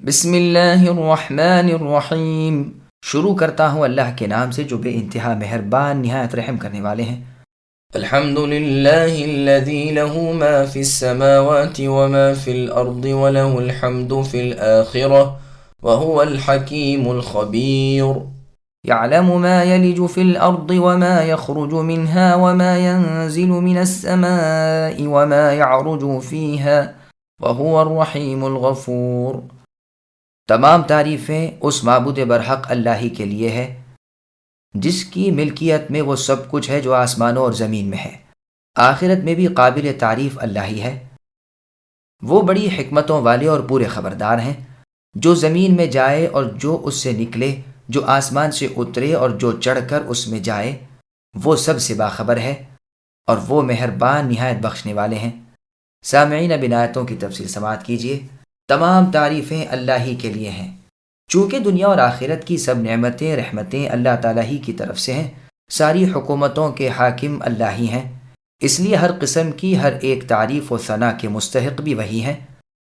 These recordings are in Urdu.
بسم اللہ الرحمن الرحیم۔ شروع کرتا ہوں اللہ کے نام سے جو بے انتہا مہربان نہایت رحم کرنے والے ہیں۔ الحمد لله الذي له ما في السماوات وما في الأرض وله الحمد في الآخرة وهو الحكيم الخبير. يعلم ما يلج في الأرض وما يخرج منها وما ينزل من السماء وما يعرج فيها وهو الرحيم الغفور۔ تمام تعریفیں اس معبود برحق اللہ ہی کے لیے ہے جس کی ملکیت میں وہ سب کچھ ہے جو آسمانوں اور زمین میں ہے۔ آخرت میں بھی قابل تعریف اللہ ہی ہے۔ وہ بڑی حکمتوں والے اور پورے خبردار ہیں۔ جو زمین میں جائے اور جو اس سے نکلے، جو آسمان سے اترے اور جو چڑھ کر اس میں جائے، وہ سب سے باخبر ہے اور وہ مہربان نہایت بخشنے والے ہیں۔ سامعین، اب ان آیتوں کی تفصیل سماعت کیجیے۔ تمام تعریفیں اللہ ہی کے لیے ہیں۔ چونکہ دنیا اور آخرت کی سب نعمتیں رحمتیں اللہ تعالیٰ ہی کی طرف سے ہیں، ساری حکومتوں کے حاکم اللہ ہی ہیں، اس لیے ہر قسم کی ہر ایک تعریف و ثنا کے مستحق بھی وہی ہیں۔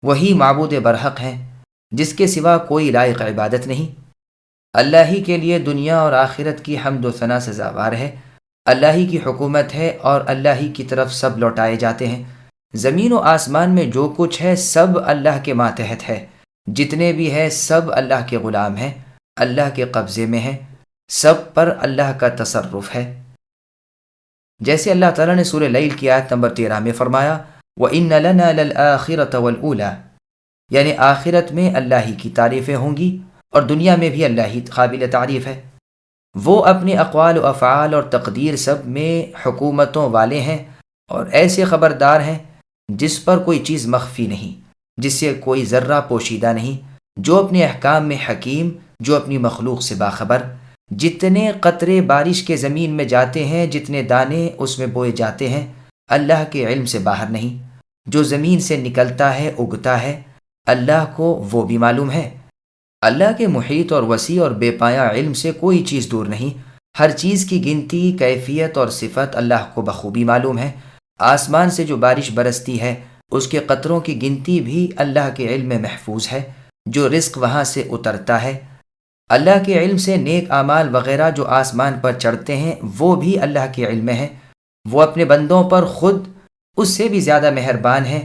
وہی معبود برحق ہیں جس کے سوا کوئی لائق عبادت نہیں۔ اللہ ہی کے لیے دنیا اور آخرت کی حمد و ثنا سزاوار ہے۔ اللہ ہی کی حکومت ہے اور اللہ ہی کی طرف سب لوٹائے جاتے ہیں۔ زمین و آسمان میں جو کچھ ہے سب اللہ کے ماتحت ہے، جتنے بھی ہے سب اللہ کے غلام ہیں، اللہ کے قبضے میں ہیں، سب پر اللہ کا تصرف ہے۔ جیسے اللہ تعالیٰ نے سورہ لیل کی آیت نمبر 13 میں فرمایا وَإِنَّ لَنَا لَلْآخِرَةَ وَالْأُولَى، یعنی آخرت میں اللہ ہی کی تعریفیں ہوں گی اور دنیا میں بھی اللہ ہی قابل تعریف ہے۔ وہ اپنے اقوال و افعال اور تقدیر سب میں حکومتوں والے ہیں اور ایسے خبردار ہیں جس پر کوئی چیز مخفی نہیں، جس سے کوئی ذرہ پوشیدہ نہیں، جو اپنے احکام میں حکیم، جو اپنی مخلوق سے باخبر۔ جتنے قطرے بارش کے زمین میں جاتے ہیں، جتنے دانے اس میں بوئے جاتے ہیں، اللہ کے علم سے باہر نہیں۔ جو زمین سے نکلتا ہے اگتا ہے، اللہ کو وہ بھی معلوم ہے۔ اللہ کے محیط اور وسیع اور بے پایہ علم سے کوئی چیز دور نہیں۔ ہر چیز کی گنتی، کیفیت اور صفت اللہ کو بخوبی معلوم ہے۔ آسمان سے جو بارش برستی ہے اس کے قطروں کی گنتی بھی اللہ کے علم میں محفوظ ہے۔ جو رزق وہاں سے اترتا ہے، اللہ کے علم سے نیک اعمال وغیرہ جو آسمان پر چڑھتے ہیں وہ بھی اللہ کے علم میں ہے۔ وہ اپنے بندوں پر خود اس سے بھی زیادہ مہربان ہے،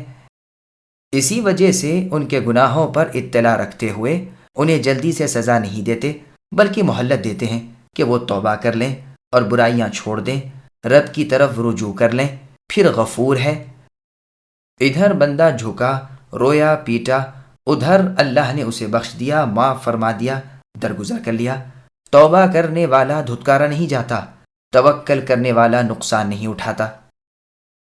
اسی وجہ سے ان کے گناہوں پر اطلاع رکھتے ہوئے انہیں جلدی سے سزا نہیں دیتے، بلکہ مہلت دیتے ہیں کہ وہ توبہ کر لیں اور برائیاں چھوڑ دیں، رب کی طرف رجوع کر لیں، پھر غفور ہے۔ ادھر بندہ جھکا، رویا پیٹا، ادھر اللہ نے اسے بخش دیا، معاف فرما دیا، درگزر کر لیا۔ توبہ کرنے والا دھتکارا نہیں جاتا، توکل کرنے والا نقصان نہیں اٹھاتا۔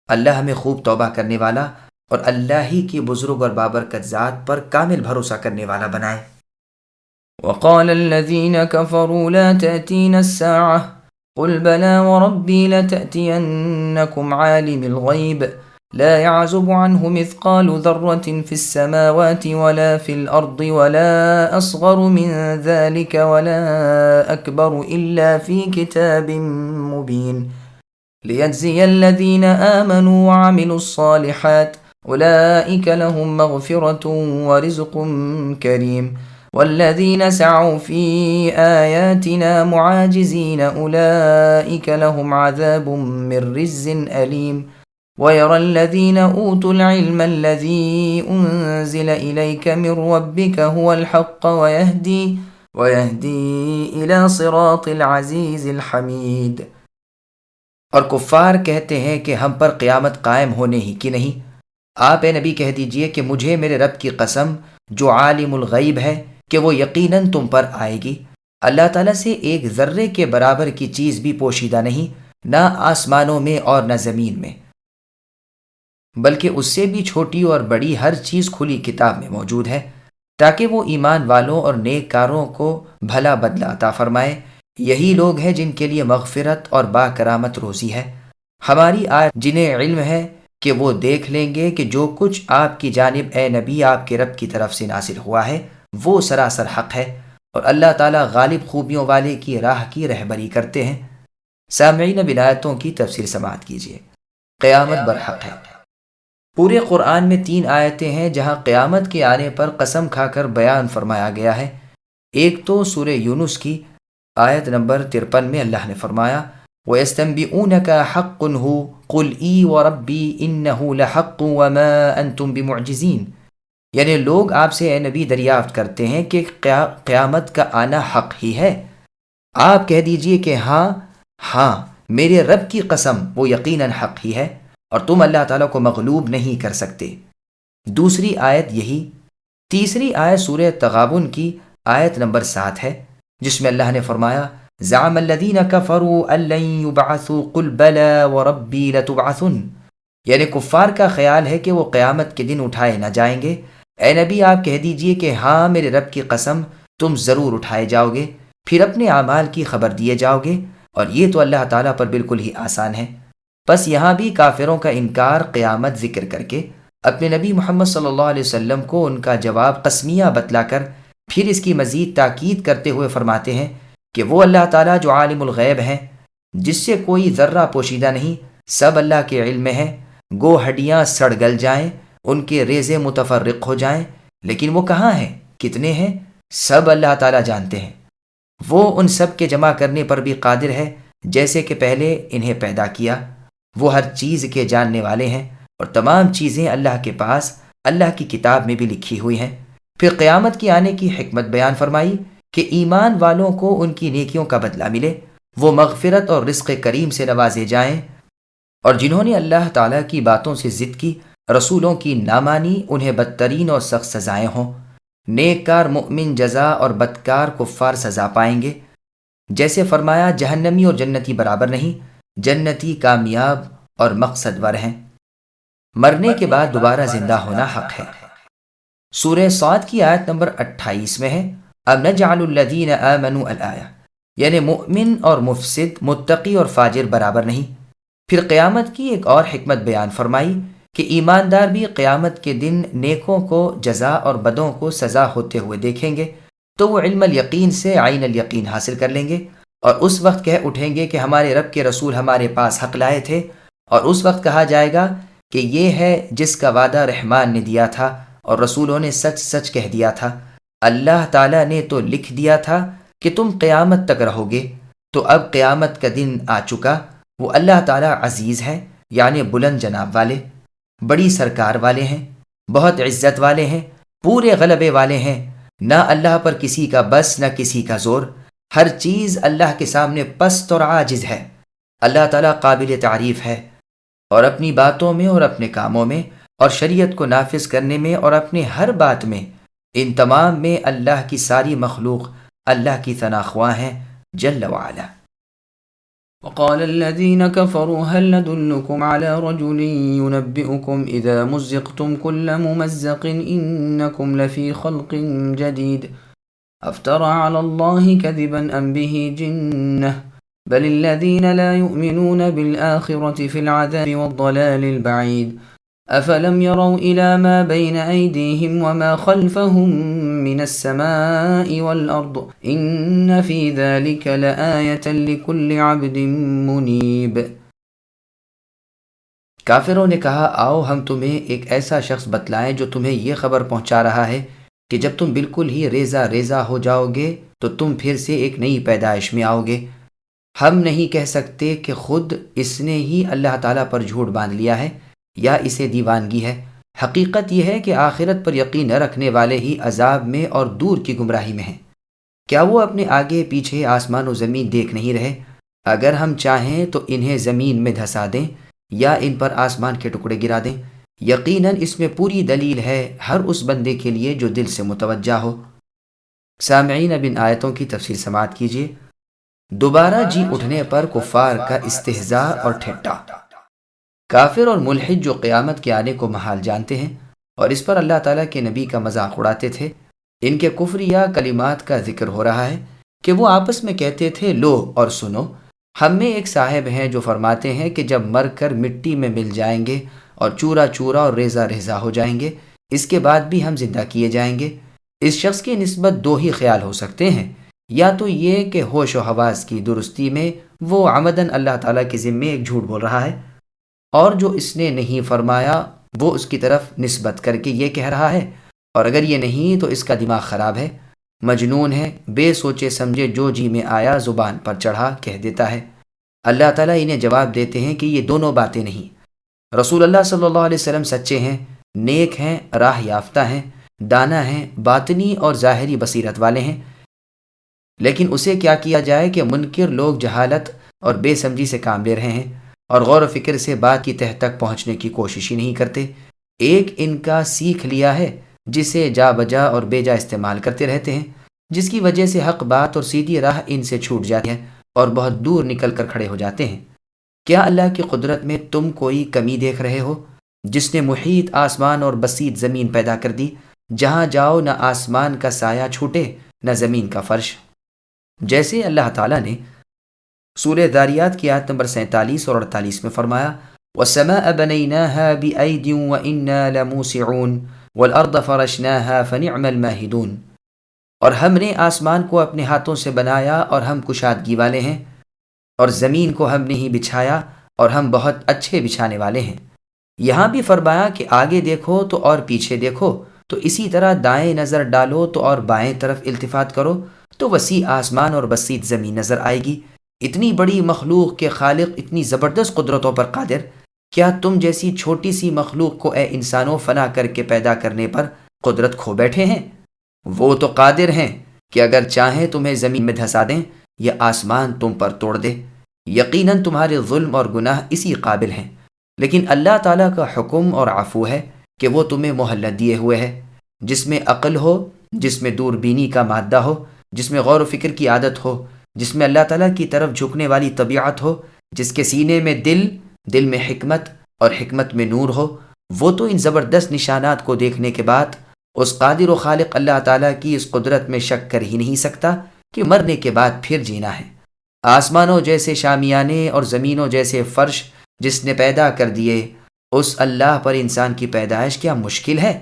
اللہ ہمیں خوب توبہ کرنے والا اور اللہ ہی کی بزرگ اور بابرکت ذات پر کامل بھروسہ کرنے والا بنائے۔ وقال الذين كفروا لا تأتينا الساعة قل بلى وربي لتأتينكم عالم الغيب لا يعزب عنه مثقال ذرة في السماوات ولا في الأرض ولا أصغر من ذلك ولا أكبر إلا في كتاب مبين ليجزي الذين آمنوا وعملوا الصالحات أولئك لهم مغفرة ورزق كريم والذين سعوا في آياتنا معاجزين أولئك لهم عذاب من رجز أليم ويرى الذين أوتوا العلم الذي أنزل إليك من ربك هو الحق ويهدي إلى صراط العزيز الحميد۔ اور کفار کہتے ہیں کہ ہم پر قیامت قائم ہونے ہی کی نہیں۔ آپ اے نبی کہہ دیجئے کہ مجھے میرے رب کی قسم جو عالم الغیب ہے کہ وہ یقیناً تم پر آئے گی۔ اللہ تعالیٰ سے ایک ذرے کے برابر کی چیز بھی پوشیدہ نہیں، نہ آسمانوں میں اور نہ زمین میں، بلکہ اس سے بھی چھوٹی اور بڑی ہر چیز کھلی کتاب میں موجود ہے، تاکہ وہ ایمان والوں اور نیک کاروں کو بھلا بدلہ عطا فرمائے۔ یہی لوگ ہیں جن کے لیے مغفرت اور با کرامت روزی ہے۔ ہماری آیت جنہیں علم ہے کہ وہ دیکھ لیں گے کہ جو کچھ آپ کی جانب اے نبی آپ کے رب کی طرف سے نازل ہوا ہے وہ سراسر حق ہے، اور اللہ تعالیٰ غالب خوبیوں والے کی راہ کی رہبری کرتے ہیں۔ سامعین، اب ان آیتوں کی تفسیر سماعت کیجیے۔ قیامت برحق ہے۔ پورے قرآن میں 3 آیتیں ہیں جہاں قیامت کے آنے پر قسم کھا کر بیان فرمایا گیا ہے۔ ایک تو سورہ یونس کی آیت نمبر 53 میں اللہ نے فرمایا وَيَسْتَنْبِئُونَكَ حَقٌّ هُوَ قُلْ إِي وَرَبِّي إِنَّهُ لَحَقٌّ وَمَا أَنْتُمْ بِمُعْجِزِينَ، یعنی لوگ آپ سے اے نبی دریافت کرتے ہیں کہ قیامت کا آنا حق ہی ہے۔ آپ کہہ دیجئے کہ ہاں ہاں، میرے رب کی قسم وہ یقیناً حق ہی ہے، اور تم اللہ تعالیٰ کو مغلوب نہیں کر سکتے۔ دوسری آیت یہی۔ تیسری آیت سورہ تغابن کی آیت نمبر 7 ہے، جس میں اللہ نے فرمایا زعم الذین کفروا ان لن یبعثوا قل بلی وربی لتبعثن، یعنی کفار کا خیال ہے کہ وہ قیامت کے دن اٹھائے نہ جائیں گے۔ اے نبی آپ کہہ دیجئے کہ ہاں میرے رب کی قسم تم ضرور اٹھائے جاؤ گے، پھر اپنے اعمال کی خبر دیے جاؤ گے، اور یہ تو اللہ تعالیٰ پر بالکل ہی آسان ہے۔ بس یہاں بھی کافروں کا انکار قیامت ذکر کر کے اپنے نبی محمد صلی اللہ علیہ وسلم کو ان کا جواب قسمیہ بتلا کر پھر اس کی مزید تاکید کرتے ہوئے فرماتے ہیں کہ وہ اللہ تعالیٰ جو عالم الغیب ہیں، جس سے کوئی ذرہ پوشیدہ نہیں، سب اللہ کے علم میں ہے، گو ہڈیاں سڑ گل جائیں، ان کے ریزے متفرق ہو جائیں، لیکن وہ کہاں ہیں، کتنے ہیں، سب اللہ تعالیٰ جانتے ہیں۔ وہ ان سب کے جمع کرنے پر بھی قادر ہے جیسے کہ پہلے انہیں پیدا کیا۔ وہ ہر چیز کے جاننے والے ہیں، اور تمام چیزیں اللہ کے پاس اللہ کی کتاب میں بھی لکھی ہوئی ہیں۔ پھر قیامت کی آنے کی حکمت بیان فرمائی کہ ایمان والوں کو ان کی نیکیوں کا بدلہ ملے، وہ مغفرت اور رزق کریم سے نوازے جائیں، اور جنہوں نے اللہ تعالیٰ کی باتوں سے ضد کی، رسولوں کی نہ مانی، انہیں بدترین اور سخت سزائیں ہوں۔ نیک کار مؤمن جزا اور بدکار کفار سزا پائیں گے۔ جیسے فرمایا جہنمی اور جنتی برابر نہیں، جنتی کامیاب اور مقصد ور ہیں۔ مرنے کے بعد دوبارہ زندہ ہونا حق ہے۔ سورہ صاد کی آیت نمبر 28 میں ہے اب نجعل الذین آمنوا الآیہ، یعنی مؤمن اور مفسد، متقی اور فاجر برابر نہیں۔ پھر قیامت کی ایک اور حکمت بیان فرمائی کہ ایماندار بھی قیامت کے دن نیکوں کو جزا اور بدوں کو سزا ہوتے ہوئے دیکھیں گے تو وہ علم الیقین سے عین الیقین حاصل کر لیں گے، اور اس وقت کہہ اٹھیں گے کہ ہمارے رب کے رسول ہمارے پاس حق لائے تھے، اور اس وقت کہا جائے گا کہ یہ ہے جس کا وعدہ رحمان نے دیا تھا اور رسولوں نے سچ سچ کہہ دیا تھا۔ اللہ تعالیٰ نے تو لکھ دیا تھا کہ تم قیامت تک رہو گے، تو اب قیامت کا دن آ چکا۔ وہ اللہ تعالیٰ عزیز ہے، یعنی بلند جناب والے، بڑی سرکار والے ہیں، بہت عزت والے ہیں، پورے غلبے والے ہیں، نہ اللہ پر کسی کا بس نہ کسی کا زور، ہر چیز اللہ کے سامنے پست اور عاجز ہے۔ اللہ تعالیٰ قابل تعریف ہے، اور اپنی باتوں میں اور اپنے کاموں میں اور شریعت کو نافذ کرنے میں اور اپنے ہر بات میں، ان تمام میں اللہ کی ساری مخلوق اللہ کی ثنا خواں ہیں جل وعلا۔ وقال الذين كفروا هل ندلكم على رجل ينبئكم إذا مزقتم كل ممزق إنكم لفي خلق جديد أفترى على الله كذبا أم به جنة بل الذين لا يؤمنون بالآخرة في العذاب والضلال البعيد أفلم يروا إلى ما بين أيديهم وما خلفهم من السماء والأرض إن في ذلك لآية لكل عبد منيب۔ کافروں نے کہا آؤ ہم تمہیں ایک ایسا شخص بتلائیں جو تمہیں یہ خبر پہنچا رہا ہے کہ جب تم بالکل ہی ریزہ ریزہ ہو جاؤ گے تو تم پھر سے ایک نئی پیدائش میں آؤ گے۔ ہم نہیں کہہ سکتے کہ خود اس نے ہی اللہ تعالیٰ پر جھوٹ باندھ لیا ہے یا اسے دیوانگی ہے۔ حقیقت یہ ہے کہ آخرت پر یقین نہ رکھنے والے ہی عذاب میں اور دور کی گمراہی میں ہیں۔ کیا وہ اپنے آگے پیچھے آسمان و زمین دیکھ نہیں رہے؟ اگر ہم چاہیں تو انہیں زمین میں دھسا دیں یا ان پر آسمان کے ٹکڑے گرا دیں۔ یقیناً اس میں پوری دلیل ہے ہر اس بندے کے لیے جو دل سے متوجہ ہو۔ سامعین اب ان آیتوں کی تفسیر سماعت کیجیے۔ دوبارہ جی اٹھنے پر کفار کا استہزاء اور ٹھٹا۔ کافر اور ملحد جو قیامت کے آنے کو محال جانتے ہیں اور اس پر اللہ تعالیٰ کے نبی کا مذاق اڑاتے تھے، ان کے کفریہ کلمات کا ذکر ہو رہا ہے کہ وہ آپس میں کہتے تھے لو اور سنو، ہم میں ایک صاحب ہیں جو فرماتے ہیں کہ جب مر کر مٹی میں مل جائیں گے اور چورا چورا اور ریزہ ریزہ ہو جائیں گے، اس کے بعد بھی ہم زندہ کیے جائیں گے۔ اس شخص کی نسبت دو ہی خیال ہو سکتے ہیں، یا تو یہ کہ ہوش و حواس کی درستی میں وہ عمدن اللہ تعالیٰ کے ذمے ایک جھوٹ بول رہا ہے، اور جو اس نے نہیں فرمایا وہ اس کی طرف نسبت کر کے یہ کہہ رہا ہے، اور اگر یہ نہیں تو اس کا دماغ خراب ہے، مجنون ہے، بے سوچے سمجھے جو جی میں آیا زبان پر چڑھا کہہ دیتا ہے۔ اللہ تعالیٰ انہیں جواب دیتے ہیں کہ یہ دونوں باتیں نہیں۔ رسول اللہ صلی اللہ علیہ وسلم سچے ہیں، نیک ہیں، راہ یافتہ ہیں، دانا ہیں، باطنی اور ظاہری بصیرت والے ہیں، لیکن اسے کیا کیا جائے کہ منکر لوگ جہالت اور بے سمجھی سے کام لے رہے ہیں اور غور و فکر سے بات کی تہ تک پہنچنے کی کوشش ہی نہیں کرتے۔ ایک ان کا سیکھ لیا ہے جسے جا بجا اور بے جا استعمال کرتے رہتے ہیں، جس کی وجہ سے حق بات اور سیدھی راہ ان سے چھوٹ جاتی ہے اور بہت دور نکل کر کھڑے ہو جاتے ہیں۔ کیا اللہ کی قدرت میں تم کوئی کمی دیکھ رہے ہو، جس نے محیط آسمان اور بسیط زمین پیدا کر دی، جہاں جاؤ نہ آسمان کا سایہ چھوٹے نہ زمین کا فرش؟ جیسے اللہ تعالیٰ نے سورہ ذاریات کی آیت نمبر 47 اور 48 میں فرمایا، وَالسَّمَاءَ بَنَيْنَاهَا بِأَيْدٍ وَإِنَّا لَمُوسِعُونَ وَالْأَرْضَ فَرَشْنَاهَا فَنِعْمَ الْمَاهِدُونَ، اور ہم نے آسمان کو اپنے ہاتھوں سے بنایا اور ہم کشادگی والے ہیں، اور زمین کو ہم نے ہی بچھایا اور ہم بہت اچھے بچھانے والے ہیں۔ یہاں بھی فرمایا کہ آگے دیکھو تو اور پیچھے دیکھو تو اسی طرح دائیں نظر ڈالو تو اور بائیں طرف التفات کرو تو وسیع آسمان اور بسیط زمین نظر آئے گی۔ اتنی بڑی مخلوق کے خالق اتنی زبردست قدرتوں پر قادر، کیا تم جیسی چھوٹی سی مخلوق کو اے انسانوں فنا کر کے پیدا کرنے پر قدرت کھو بیٹھے ہیں؟ وہ تو قادر ہیں کہ اگر چاہیں تمہیں زمین میں دھسا دیں یا آسمان تم پر توڑ دے۔ یقیناً تمہارے ظلم اور گناہ اسی قابل ہیں، لیکن اللہ تعالیٰ کا حکم اور عفو ہے کہ وہ تمہیں مہلت دیے ہوئے ہے۔ جس میں عقل ہو، جس میں دور بینی کا مادہ ہو، جس میں غور و فکر کی عادت ہو، جس میں اللہ تعالیٰ کی طرف جھکنے والی طبیعت ہو، جس کے سینے میں دل میں حکمت اور حکمت میں نور ہو، وہ تو ان زبردست نشانات کو دیکھنے کے بعد اس قادر و خالق اللہ تعالیٰ کی اس قدرت میں شک کر ہی نہیں سکتا کہ مرنے کے بعد پھر جینا ہے۔ آسمانوں جیسے شامیانے اور زمینوں جیسے فرش جس نے پیدا کر دیے، اس اللہ پر انسان کی پیدائش کیا مشکل ہے؟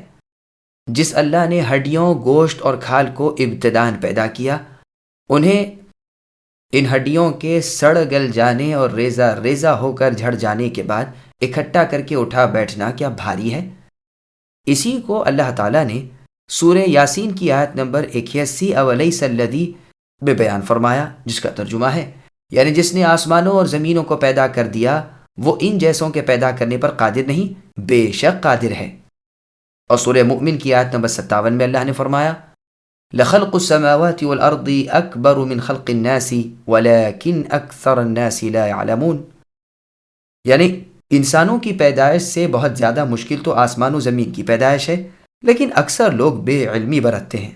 جس اللہ نے ہڈیوں، گوشت اور کھال کو ابتداً پیدا کیا، انہیں ان ہڈیوں کے سڑ گل جانے اور ریزہ ریزہ ہو کر جھڑ جانے کے بعد اکٹھا کر کے اٹھا بیٹھنا کیا بھاری ہے؟ اسی کو اللہ تعالیٰ نے سورہ یاسین کی آیت نمبر 81 اولیس الذی میں بیان فرمایا، جس کا ترجمہ ہے یعنی جس نے آسمانوں اور زمینوں کو پیدا کر دیا، وہ ان جیسوں کے پیدا کرنے پر قادر نہیں، بے شک قادر ہے۔ اور سورہ مؤمن کی آیت نمبر 57 میں اللہ نے فرمایا، لَخَلْقُ السَّمَاوَاتِ وَالْأَرْضِ أَكْبَرُ مِنْ خَلْقِ النَّاسِ وَلَكِنْ أَكْثَرَ النَّاسِ لَا يَعْلَمُونَ، یعنی انسانوں کی پیدائش سے بہت زیادہ مشکل تو آسمان و زمین کی پیدائش ہے، لیکن اکثر لوگ بے علمی برتتے ہیں۔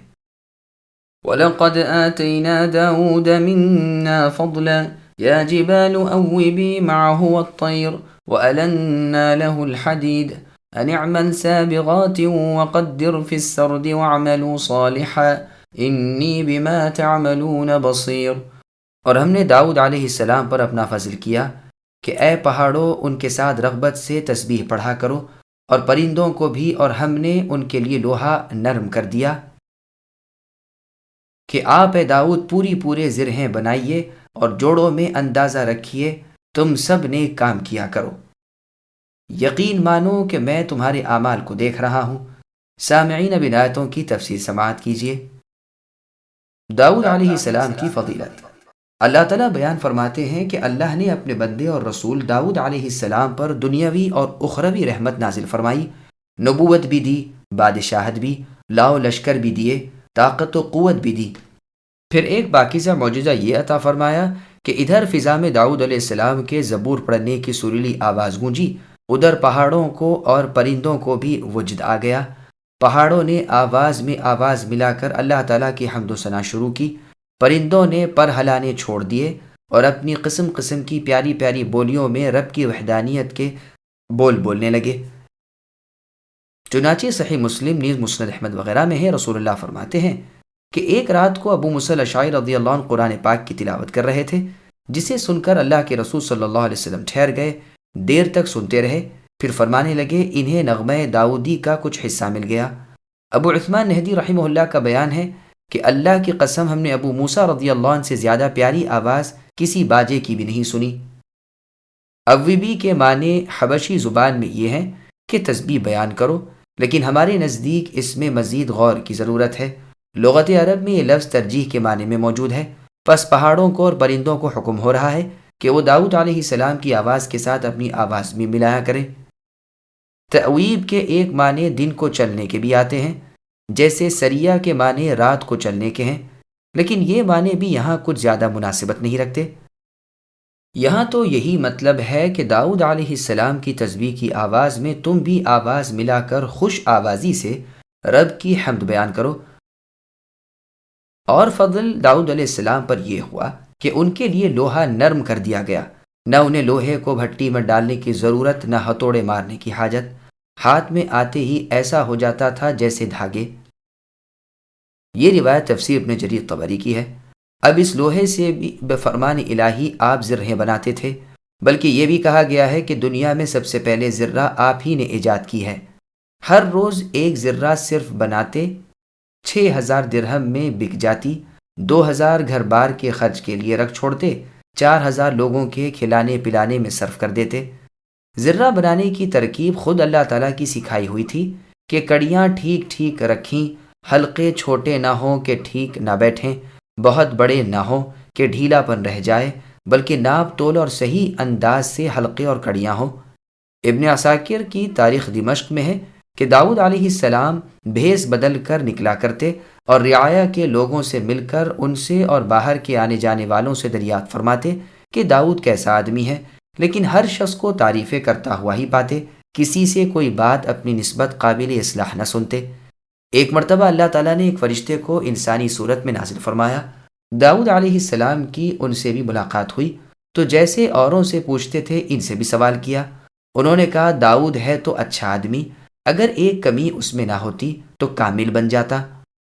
وَلَقَدْ آتَيْنَا دَاوُودَ مِنَّا فَضْلًا يَا جِبَالُ أَوِّبِي مَعَهُ وَالطَّيْرَ وَأَلَنَّا لَهُ الْحَدِيدَ أَنِ اعْمَلْ سَابِغَاتٍ وَقَدِّرْ فِي السَّرْدِ وَاعْمَلُوا صَالِحًا إِنِّي بِمَا تَعْمَلُونَ بَصِيرٌ، اور ہم نے داؤد علیہ السلام پر اپنا فضل کیا کہ اے پہاڑوں ان کے ساتھ رغبت سے تسبیح پڑھا کرو، اور پرندوں کو بھی، اور ہم نے ان کے لیے لوہا نرم کر دیا کہ آپ اے داؤد پورے زرہیں بنائیے اور جوڑوں میں اندازہ رکھیے، تم سب نے کام کیا کرو، یقین مانو کہ میں تمہارے اعمال کو دیکھ رہا ہوں۔ سامعین اب آیتوں کی تفسیر سماعت کیجیے۔ داؤد علیہ السلام کی فضیلت۔ اللہ تعالیٰ بیان فرماتے ہیں کہ اللہ نے اپنے بندے اور رسول داؤد علیہ السلام پر دنیاوی اور اخروی رحمت نازل فرمائی، نبوت بھی دی، بادشاہت بھی، لاؤ لشکر بھی دیے، طاقت و قوت بھی دی۔ پھر ایک باقیزہ معجزہ یہ عطا فرمایا کہ ادھر فضا میں داؤد علیہ السلام کے زبور پڑھنے کی سریلی آواز گونجی، ادھر پہاڑوں کو اور پرندوں کو بھی وجد آ گیا۔ پہاڑوں نے آواز میں آواز ملا کر اللہ تعالیٰ کی حمد و ثنا شروع کی، پرندوں نے پر ہلانے چھوڑ دیے اور اپنی قسم قسم کی پیاری پیاری بولیوں میں رب کی وحدانیت کے بول بولنے لگے۔ چنانچہ صحیح مسلم نیز مسند احمد وغیرہ میں ہے، رسول اللہ فرماتے ہیں کہ ایک رات کو ابو موسیٰ الاشعری رضی اللہ عنہ قرآن پاک کی تلاوت کر رہے تھے، جسے سن کر اللہ کے رسول صلی اللہ علیہ وسلم ٹھہر گئے، دیر تک سنتے رہے، پھر فرمانے لگے انہیں نغمہ داؤدی کا کچھ حصہ مل گیا۔ ابو عثمان نہدی رحمہ اللہ کا بیان ہے کہ اللہ کی قسم ہم نے ابو موسیٰ رضی اللہ عنہ سے زیادہ پیاری آواز کسی باجے کی بھی نہیں سنی۔ اویبی کے معنی حبشی زبان میں یہ ہیں کہ تسبیح بیان کرو، لیکن ہمارے نزدیک اس میں مزید غور کی ضرورت ہے۔ لغت عرب میں یہ لفظ ترجیح کے معنی میں موجود ہے، پس پہاڑوں کو اور پرندوں کو حکم ہو رہا ہے کہ وہ داؤد علیہ السلام کی آواز کے ساتھ اپنی آواز بھی ملایا کریں۔ تعویب کے ایک معنی دن کو چلنے کے بھی آتے ہیں، جیسے سریہ کے معنی رات کو چلنے کے ہیں، لیکن یہ معنی بھی یہاں کچھ زیادہ مناسبت نہیں رکھتے۔ یہاں تو یہی مطلب ہے کہ داؤد علیہ السلام کی تسبیح کی آواز میں تم بھی آواز ملا کر خوش آوازی سے رب کی حمد بیان کرو۔ اور فضل داؤد علیہ السلام پر یہ ہوا کہ ان کے لیے لوہا نرم کر دیا گیا، نہ انہیں لوہے کو بھٹی میں ڈالنے کی ضرورت، نہ ہتھوڑے مارنے کی حاجت، ہاتھ میں آتے ہی ایسا ہو جاتا تھا جیسے دھاگے۔ یہ روایت تفسیر ابن جریر طبری کی ہے۔ اب اس لوہے سے بھی بفرمان الہی آپ زرہیں بناتے تھے، بلکہ یہ بھی کہا گیا ہے کہ دنیا میں سب سے پہلے زرہ آپ ہی نے ایجاد کی ہے۔ ہر روز ایک زرہ صرف بناتے 6000 درہم میں بک جاتی، 2000 گھر بار کے خرچ کے لیے رکھ چھوڑتے، 4000 لوگوں کے کھلانے پلانے میں صرف کر دیتے۔ زرہ بنانے کی ترکیب خود اللہ تعالیٰ کی سکھائی ہوئی تھی کہ کڑیاں ٹھیک ٹھیک رکھیں، حلقے چھوٹے نہ ہوں کہ ٹھیک نہ بیٹھیں، بہت بڑے نہ ہوں کہ ڈھیلا پن رہ جائے، بلکہ ناپ تول اور صحیح انداز سے حلقے اور کڑیاں ہوں۔ ابن عساکر کی تاریخ دمشق میں ہے کہ داؤد علیہ السلام بھیس بدل کر نکلا کرتے اور رعایا کے لوگوں سے مل کر ان سے اور باہر کے آنے جانے والوں سے دریافت فرماتے کہ داؤد کیسا آدمی ہے، لیکن ہر شخص کو تعریفیں کرتا ہوا ہی پاتے، کسی سے کوئی بات اپنی نسبت قابل اصلاح نہ سنتے۔ ایک مرتبہ اللہ تعالیٰ نے ایک فرشتے کو انسانی صورت میں نازل فرمایا۔ داؤد علیہ السلام کی ان سے بھی ملاقات ہوئی تو جیسے اوروں سے پوچھتے تھے ان سے بھی سوال کیا۔ انہوں نے کہا داؤد ہے تو اچھا آدمی، اگر ایک کمی اس میں نہ ہوتی تو کامل بن جاتا۔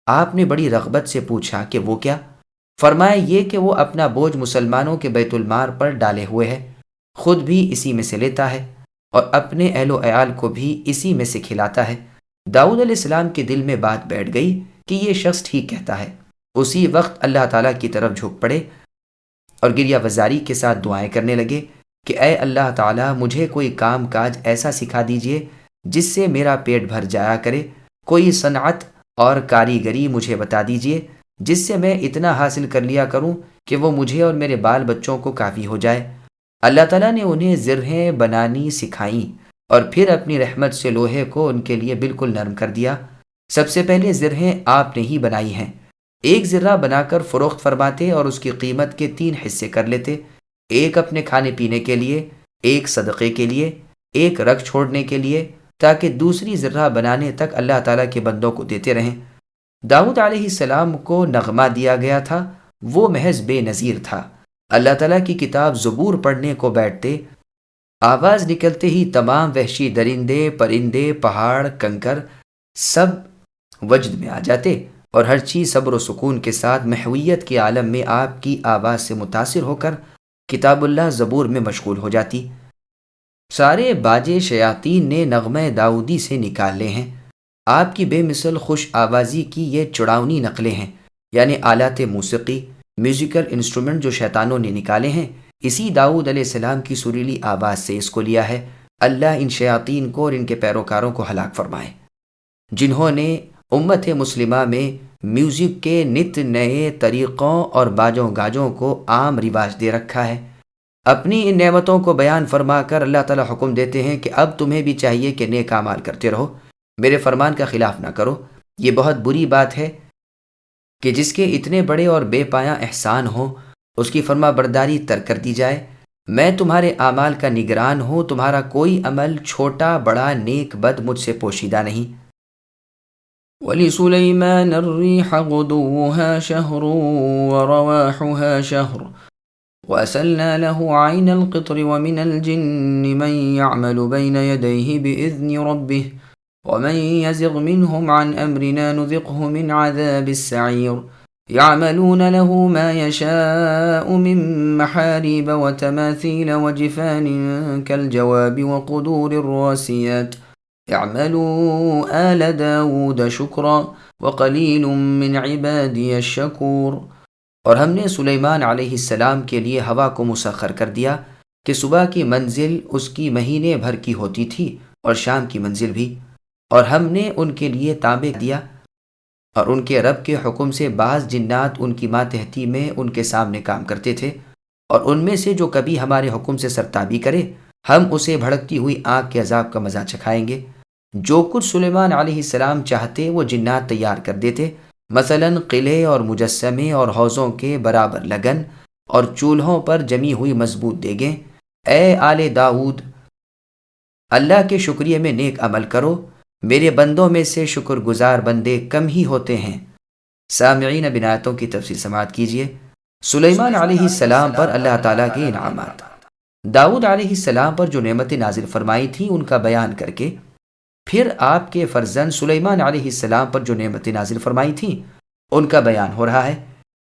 آپ نے بڑی رغبت سے پوچھا کہ وہ کیا؟ فرمایا یہ کہ وہ اپنا بوجھ مسلمانوں کے بیت المال پر ڈالے ہوئے ہے، خود بھی اسی میں سے لیتا ہے اور اپنے اہل و عیال کو بھی اسی میں سے کھلاتا ہے۔ داؤد علیہ السلام کے دل میں بات بیٹھ گئی کہ یہ شخص ٹھیک کہتا ہے۔ اسی وقت اللہ تعالیٰ کی طرف جھک پڑے اور گریہ وزاری کے ساتھ دعائیں کرنے لگے کہ اے اللہ تعالیٰ مجھے کوئی کام کاج ایسا سکھا دیجئے جس سے میرا پیٹ بھر جایا کرے، کوئی صنعت اور کاریگری مجھے بتا دیجئے جس سے میں اتنا حاصل کر لیا کروں کہ وہ مجھے اور میرے بال بچوں کو کافی ہو جائے۔ اللہ تعالیٰ نے انہیں زرہیں بنانی سکھائیں اور پھر اپنی رحمت سے لوہے کو ان کے لیے بالکل نرم کر دیا۔ سب سے پہلے زرہیں آپ نے ہی بنائی ہیں۔ ایک زرہ بنا کر فروخت فرماتے اور اس کی قیمت کے 3 حصے کر لیتے، ایک اپنے کھانے پینے کے لیے، ایک صدقے کے لیے، ایک رکھ چھوڑنے کے لیے، تاکہ دوسری زرہ بنانے تک اللہ تعالیٰ کے بندوں کو دیتے رہیں۔ داؤد علیہ السلام کو نغمہ دیا گیا تھا، وہ محض بے نظیر تھا۔ اللہ تعالیٰ کی کتاب زبور پڑھنے کو بیٹھتے، آواز نکلتے ہی تمام وحشی درندے، پرندے، پہاڑ، کنکر سب وجد میں آ جاتے اور ہر چیز صبر و سکون کے ساتھ محویت کے عالم میں آپ کی آواز سے متاثر ہو کر کتاب اللہ زبور میں مشغول ہو جاتی۔ سارے باجے شیاطین نے نغمہ داؤدی سے نکال لے ہیں۔ آپ کی بے مثل خوش آوازی کی یہ چڑاونی نقلیں ہیں، یعنی آلات موسیقی، میوزیکل انسٹرومنٹ جو شیطانوں نے نکالے ہیں، اسی داؤد علیہ السلام کی سریلی آواز سے اس کو لیا ہے۔ اللہ ان شیاطین کو اور ان کے پیروکاروں کو ہلاک فرمائے جنہوں نے امت مسلمہ میں میوزک کے نت نئے طریقوں اور باجوں گاجوں کو عام رواج دے رکھا ہے۔ اپنی ان نعمتوں کو بیان فرما کر اللہ تعالیٰ حکم دیتے ہیں کہ اب تمہیں بھی چاہیے کہ نیک اعمال کرتے رہو، میرے فرمان کا خلاف نہ کرو۔ یہ بہت بری بات ہے کہ جس کے اتنے بڑے اور بے پایاں احسان ہوں اس کی فرما برداری ترک کر دی جائے۔ میں تمہارے اعمال کا نگران ہوں، تمہارا کوئی عمل چھوٹا بڑا نیک بد مجھ سے پوشیدہ نہیں۔ وَلِسُلَيْمَانَ الرِّيحَ غُدُوُّهَا شَهْرٌ وَرَوَاحُهَا شَهْرٌ وَأَسَلْنَا لَهُ عَيْنَ الْقِطْرِ وَمِنَ الْجِنِّ مَن يَعْمَلُ بَيْنَ يَدَيْهِ بِإِذْنِ رَبِّهِ وَمَن يَزِغْ مِنْهُمْ عَنْ أَمْرِنَا نُذِقْهُ مِنْ عَذَابِ السَّعِيرِ يَعْمَلُونَ لَهُ مَا يَشَاءُ مِن مَّحَارِيبَ وَتَمَاثِيلَ وَجِفَانٍ كَالْجَوَابِ وَقُدُورِ الرَّاسِيَاتِ اعملوا آل داود شکرا وقلیل من عبادی الشکور۔ اور ہم نے سلیمان علیہ السلام کے لیے ہوا کو مسخر کر دیا کہ صبح کی منزل اس کی مہینے بھر کی ہوتی تھی اور شام کی منزل بھی، اور ہم نے ان کے لیے تانبے دیا، اور ان کے رب کے حکم سے بعض جنات ان کی ماتحتی میں ان کے سامنے کام کرتے تھے، اور ان میں سے جو کبھی ہمارے حکم سے سرتابی کرے ہم اسے بھڑکتی ہوئی آگ کے عذاب کا مزہ چکھائیں گے۔ جو کچھ سلیمان علیہ السلام چاہتے وہ جنات تیار کر دیتے، مثلا قلعے اور مجسمے اور حوضوں کے برابر لگن اور چولہوں پر جمی ہوئی مضبوط دیگیں۔ اے آل داؤد، اللہ کے شکریہ میں نیک عمل کرو، میرے بندوں میں سے شکر گزار بندے کم ہی ہوتے ہیں۔ سامعین، اب آیتوں کی تفصیل سماعت کیجیے۔ سلیمان علیہ السلام پر اللہ تعالیٰ کے انعامات۔ داؤد علیہ السلام پر جو نعمتیں نازل فرمائی تھیں ان کا بیان کر کے پھر آپ کے فرزند سلیمان علیہ السلام پر جو نعمتیں نازل فرمائی تھیں ان کا بیان ہو رہا ہے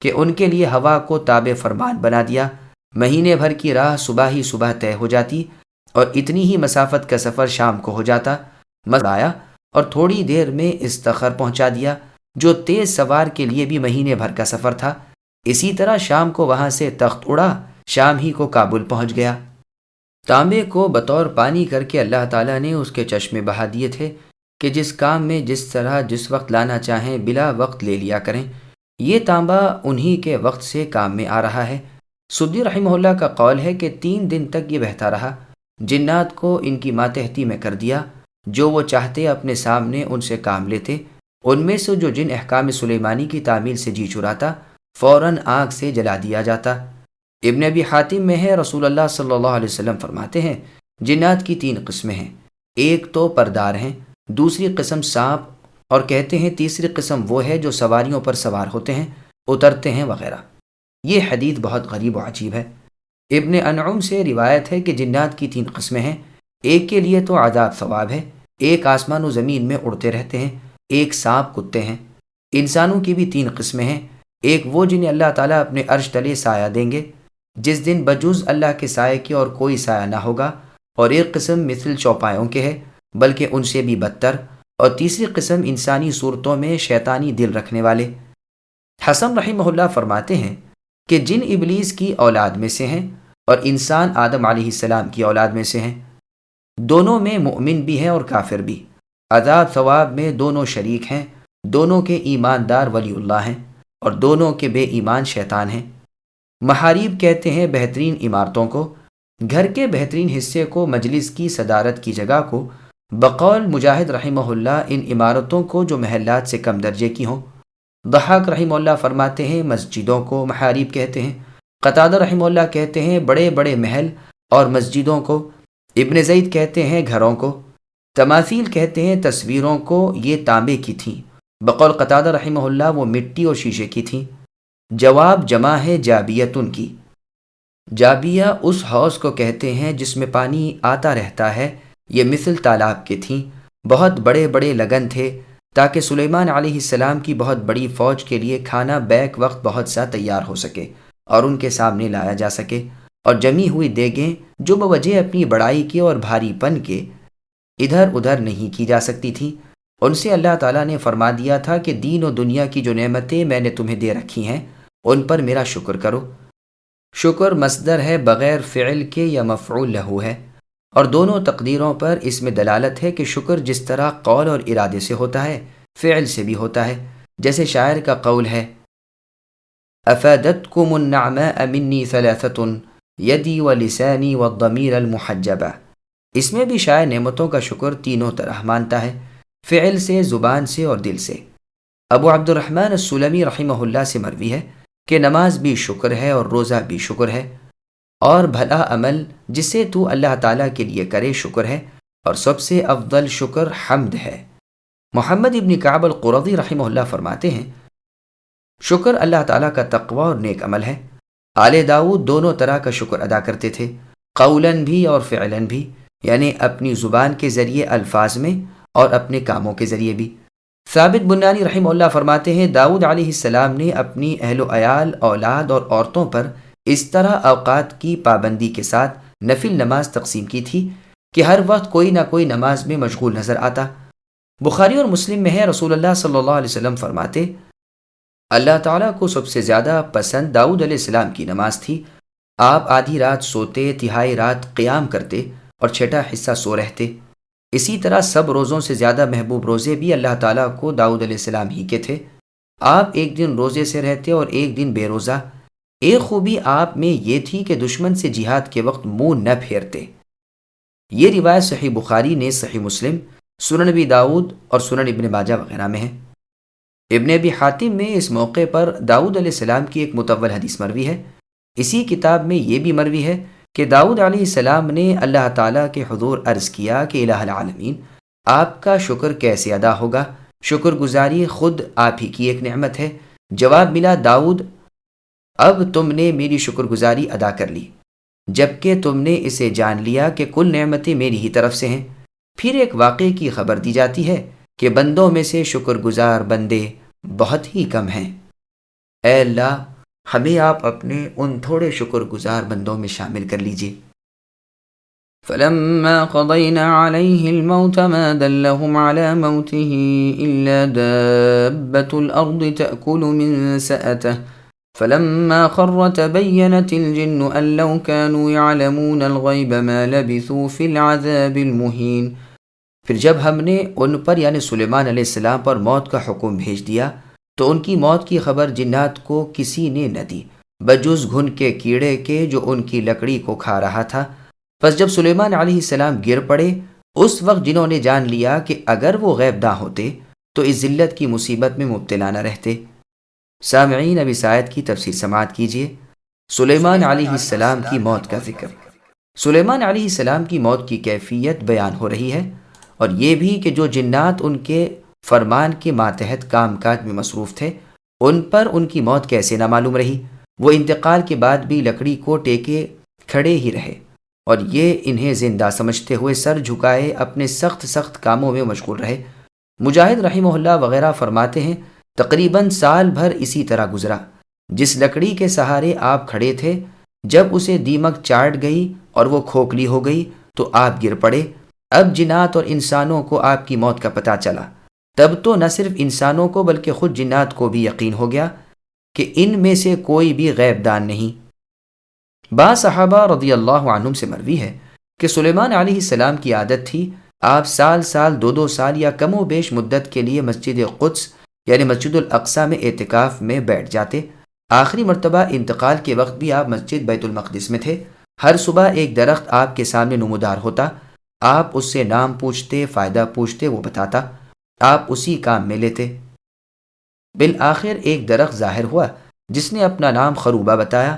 کہ ان کے لیے ہوا کو تابع فرمان بنا دیا، مہینے بھر کی راہ صبح ہی صبح طے ہو جاتی اور اتنی ہی مسافت کا سفر شام کو ہو جاتا، آیا اور تھوڑی دیر میں استخر پہنچا دیا جو تیز سوار کے لیے بھی مہینے بھر کا سفر تھا۔ اسی طرح شام کو وہاں سے تخت اڑا، شام ہی کو کابل پہنچ گیا۔ تانبے کو بطور پانی کر کے اللہ تعالیٰ نے اس کے چشمے بہا دیے تھے کہ جس کام میں جس طرح جس وقت لانا چاہیں بلا وقت لے لیا کریں۔ یہ تانبا انہی کے وقت سے کام میں آ رہا ہے۔ سدی رحمہ اللہ کا قول ہے کہ 3 دن تک یہ بہتا رہا، جنات کو ان کی ماتحتی میں کر دیا، جو وہ چاہتے اپنے سامنے ان سے کام لیتے۔ ان میں سے جو جن احکام سلیمانی کی تعمیل سے جی چراتا فوراً آگ سے جلا دیا جاتا۔ ابن ابی حاتم میں ہے، رسول اللہ صلی اللہ علیہ وسلم فرماتے ہیں جنات کی 3 قسمیں ہیں، ایک تو پردار ہیں، دوسری قسم سانپ، اور کہتے ہیں تیسری قسم وہ ہے جو سواریوں پر سوار ہوتے ہیں، اترتے ہیں وغیرہ۔ یہ حدیث بہت غریب و عجیب ہے۔ ابن انعم سے روایت ہے کہ جنات کی 3 قسمیں ہیں، ایک کے لیے تو عذاب ثواب ہے، ایک آسمان و زمین میں اڑتے رہتے ہیں، ایک سانپ کتے ہیں۔ انسانوں کی بھی 3 قسمیں ہیں، ایک وہ جنہیں اللہ تعالیٰ اپنے عرش تلے سایہ دیں گے جس دن بجز اللہ کے سائے کے اور کوئی سایہ نہ ہوگا، اور ایک قسم مثل چوپایوں کے ہے بلکہ ان سے بھی بدتر، اور تیسری قسم انسانی صورتوں میں شیطانی دل رکھنے والے۔ حسن رحمہ اللہ فرماتے ہیں کہ جن ابلیس کی اولاد میں سے ہیں اور انسان آدم علیہ السلام کی اولاد میں سے ہیں، دونوں میں مؤمن بھی ہیں اور کافر بھی، عذاب ثواب میں دونوں شریک ہیں، دونوں کے ایماندار ولی اللہ ہیں اور دونوں کے بے ایمان شیطان ہیں۔ محاریب کہتے ہیں بہترین عمارتوں کو، گھر کے بہترین حصے کو، مجلس کی صدارت کی جگہ کو۔ بقول مجاہد رحمہ اللہ ان عمارتوں کو جو محلات سے کم درجے کی ہوں۔ ضحاک رحمہ اللہ فرماتے ہیں مسجدوں کو محاریب کہتے ہیں۔ قتادہ رحمہ اللہ کہتے ہیں بڑے بڑے محل اور مسجدوں کو۔ ابن زید کہتے ہیں گھروں کو۔ تماثیل کہتے ہیں تصویروں کو، یہ تانبے کی تھیں۔ بقول قتادہ رحمہ اللہ وہ مٹی اور شیشے کی تھیں۔ جواب جمع ہے جابیتن کی۔ جابیہ اس حوض کو کہتے ہیں جس میں پانی آتا رہتا ہے، یہ مثل تالاب کے تھیں، بہت بڑے بڑے لگن تھے تاکہ سلیمان علیہ السلام کی بہت بڑی فوج کے لیے کھانا بیک وقت بہت سا تیار ہو سکے اور ان کے سامنے لایا جا سکے، اور جمی ہوئی دیگیں جو بوجہ اپنی بڑائی کے اور بھاری پن کے ادھر ادھر نہیں کی جا سکتی تھیں۔ ان سے اللہ تعالیٰ نے فرما دیا تھا کہ دین و دنیا کی جو نعمتیں میں نے تمہیں دے رکھی ہیں ان پر میرا شکر کرو۔ شکر مصدر ہے بغیر فعل کے یا مفعول لہو ہے، اور دونوں تقدیروں پر اس میں دلالت ہے کہ شکر جس طرح قول اور ارادے سے ہوتا ہے فعل سے بھی ہوتا ہے، جیسے شاعر کا قول ہے افادتکم النعماء منی ثلاثۃ یدی ولسانی والضمیر المحجبہ۔ اس میں بھی شاعر نعمتوں کا شکر تینوں طرح مانتا ہے، فعل سے، زبان سے اور دل سے۔ ابو عبد الرحمن السلمی رحمہ اللہ سے مروی ہے کہ نماز بھی شکر ہے اور روزہ بھی شکر ہے، اور بھلا عمل جسے تو اللہ تعالیٰ کے لیے کرے شکر ہے، اور سب سے افضل شکر حمد ہے۔ محمد ابن کعب القرظی رحمہ اللہ فرماتے ہیں شکر اللہ تعالیٰ کا تقوی اور نیک عمل ہے۔ آل داؤد دونوں طرح کا شکر ادا کرتے تھے، قولاً بھی اور فعلاً بھی، یعنی اپنی زبان کے ذریعے الفاظ میں اور اپنے کاموں کے ذریعے بھی۔ ثابت بنانی رحمہ اللہ فرماتے ہیں داؤد علیہ السلام نے اپنی اہل و عیال، اولاد اور عورتوں پر اس طرح اوقات کی پابندی کے ساتھ نفل نماز تقسیم کی تھی کہ ہر وقت کوئی نہ کوئی نماز میں مشغول نظر آتا۔ بخاری اور مسلم میں ہے رسول اللہ صلی اللہ علیہ وسلم فرماتے اللہ تعالیٰ کو سب سے زیادہ پسند داؤد علیہ السلام کی نماز تھی۔ آپ آدھی رات سوتے، تہائی رات قیام کرتے اور چھٹا حصہ سو رہتے۔ اسی طرح سب روزوں سے زیادہ محبوب روزے بھی اللہ تعالیٰ کو داؤد علیہ السلام ہی کے تھے۔ آپ ایک دن روزے سے رہتے اور ایک دن بے روزہ۔ ایک خوبی آپ میں یہ تھی کہ دشمن سے جہاد کے وقت منہ نہ پھیرتے۔ یہ روایت صحیح بخاری نے صحیح مسلم، سنن نبی داؤد اور سنن ابن ماجہ وغیرہ میں ہے۔ ابن ابی حاتم میں اس موقع پر داؤد علیہ السلام کی ایک مطول حدیث مروی ہے۔ اسی کتاب میں یہ بھی مروی ہے کہ داؤد علیہ السلام نے اللہ تعالیٰ کے حضور عرض کیا کہ الہ العالمین، آپ کا شکر کیسے ادا ہوگا؟ شکر گزاری خود آپ ہی کی ایک نعمت ہے۔ جواب ملا، داؤد، اب تم نے میری شکر گزاری ادا کر لی، جبکہ تم نے اسے جان لیا کہ کل نعمتیں میری ہی طرف سے ہیں۔ پھر ایک واقعے کی خبر دی جاتی ہے کہ بندوں میں سے شکر گزار بندے بہت ہی کم ہیں۔ اے اللہ، ہمیں آپ اپنے ان تھوڑے شکر گزار بندوں میں شامل کر لیجئے۔ فلما قضينا عليه الموت ما دلهم على موته إلا دابة الأرض تأكل من سأته فلما خر تبينت الجن أن لو كانوا يعلمون الغيب ما لبثوا في العذاب المهين۔ پھر جب ہم نے ان پر یعنی سلیمان علیہ السلام پر موت کا حکم بھیج دیا تو ان کی موت کی خبر جنات کو کسی نے نہ دی بجز گھن کے کیڑے کے جو ان کی لکڑی کو کھا رہا تھا۔ پس جب سلیمان علیہ السلام گر پڑے، اس وقت جنہوں نے جان لیا کہ اگر وہ غیب داں ہوتے تو اس ذلت کی مصیبت میں مبتلا نہ رہتے۔ سامعین، اب اس آیت کی تفسیر سماعت کیجیے۔ سلیمان علیہ السلام کی موت کا ذکر۔ سلیمان علیہ السلام کی موت کی کیفیت بیان ہو رہی ہے، اور یہ بھی کہ جو جنات ان کے فرمان کے ماتحت کام کاج میں مصروف تھے، ان پر ان کی موت کیسے نہ معلوم رہی۔ وہ انتقال کے بعد بھی لکڑی کو ٹیکے کھڑے ہی رہے، اور یہ انہیں زندہ سمجھتے ہوئے سر جھکائے اپنے سخت سخت کاموں میں مشغول رہے۔ مجاہد رحمہ اللہ وغیرہ فرماتے ہیں تقریباً سال بھر اسی طرح گزرا۔ جس لکڑی کے سہارے آپ کھڑے تھے، جب اسے دیمک چاٹ گئی اور وہ کھوکھلی ہو گئی تو آپ گر پڑے۔ اب جنات اور انسانوں کو آپ کی موت کا پتہ چلا، تب تو نہ صرف انسانوں کو بلکہ خود جنات کو بھی یقین ہو گیا کہ ان میں سے کوئی بھی غیب دان نہیں۔ بعض صحابہ رضی اللہ عنہم سے مروی ہے کہ سلیمان علیہ السلام کی عادت تھی آپ سال سال 2 سال یا کم و بیش مدت کے لیے مسجد قدس یعنی مسجد الاقصیٰ میں اعتکاف میں بیٹھ جاتے۔ آخری مرتبہ انتقال کے وقت بھی آپ مسجد بیت المقدس میں تھے۔ ہر صبح ایک درخت آپ کے سامنے نمودار ہوتا، آپ اس سے نام پوچھتے، فائدہ پوچھتے، وہ بتاتا، آپ اسی کام میں لیتے۔ بالآخر ایک درخت ظاہر ہوا جس نے اپنا نام خروبہ بتایا۔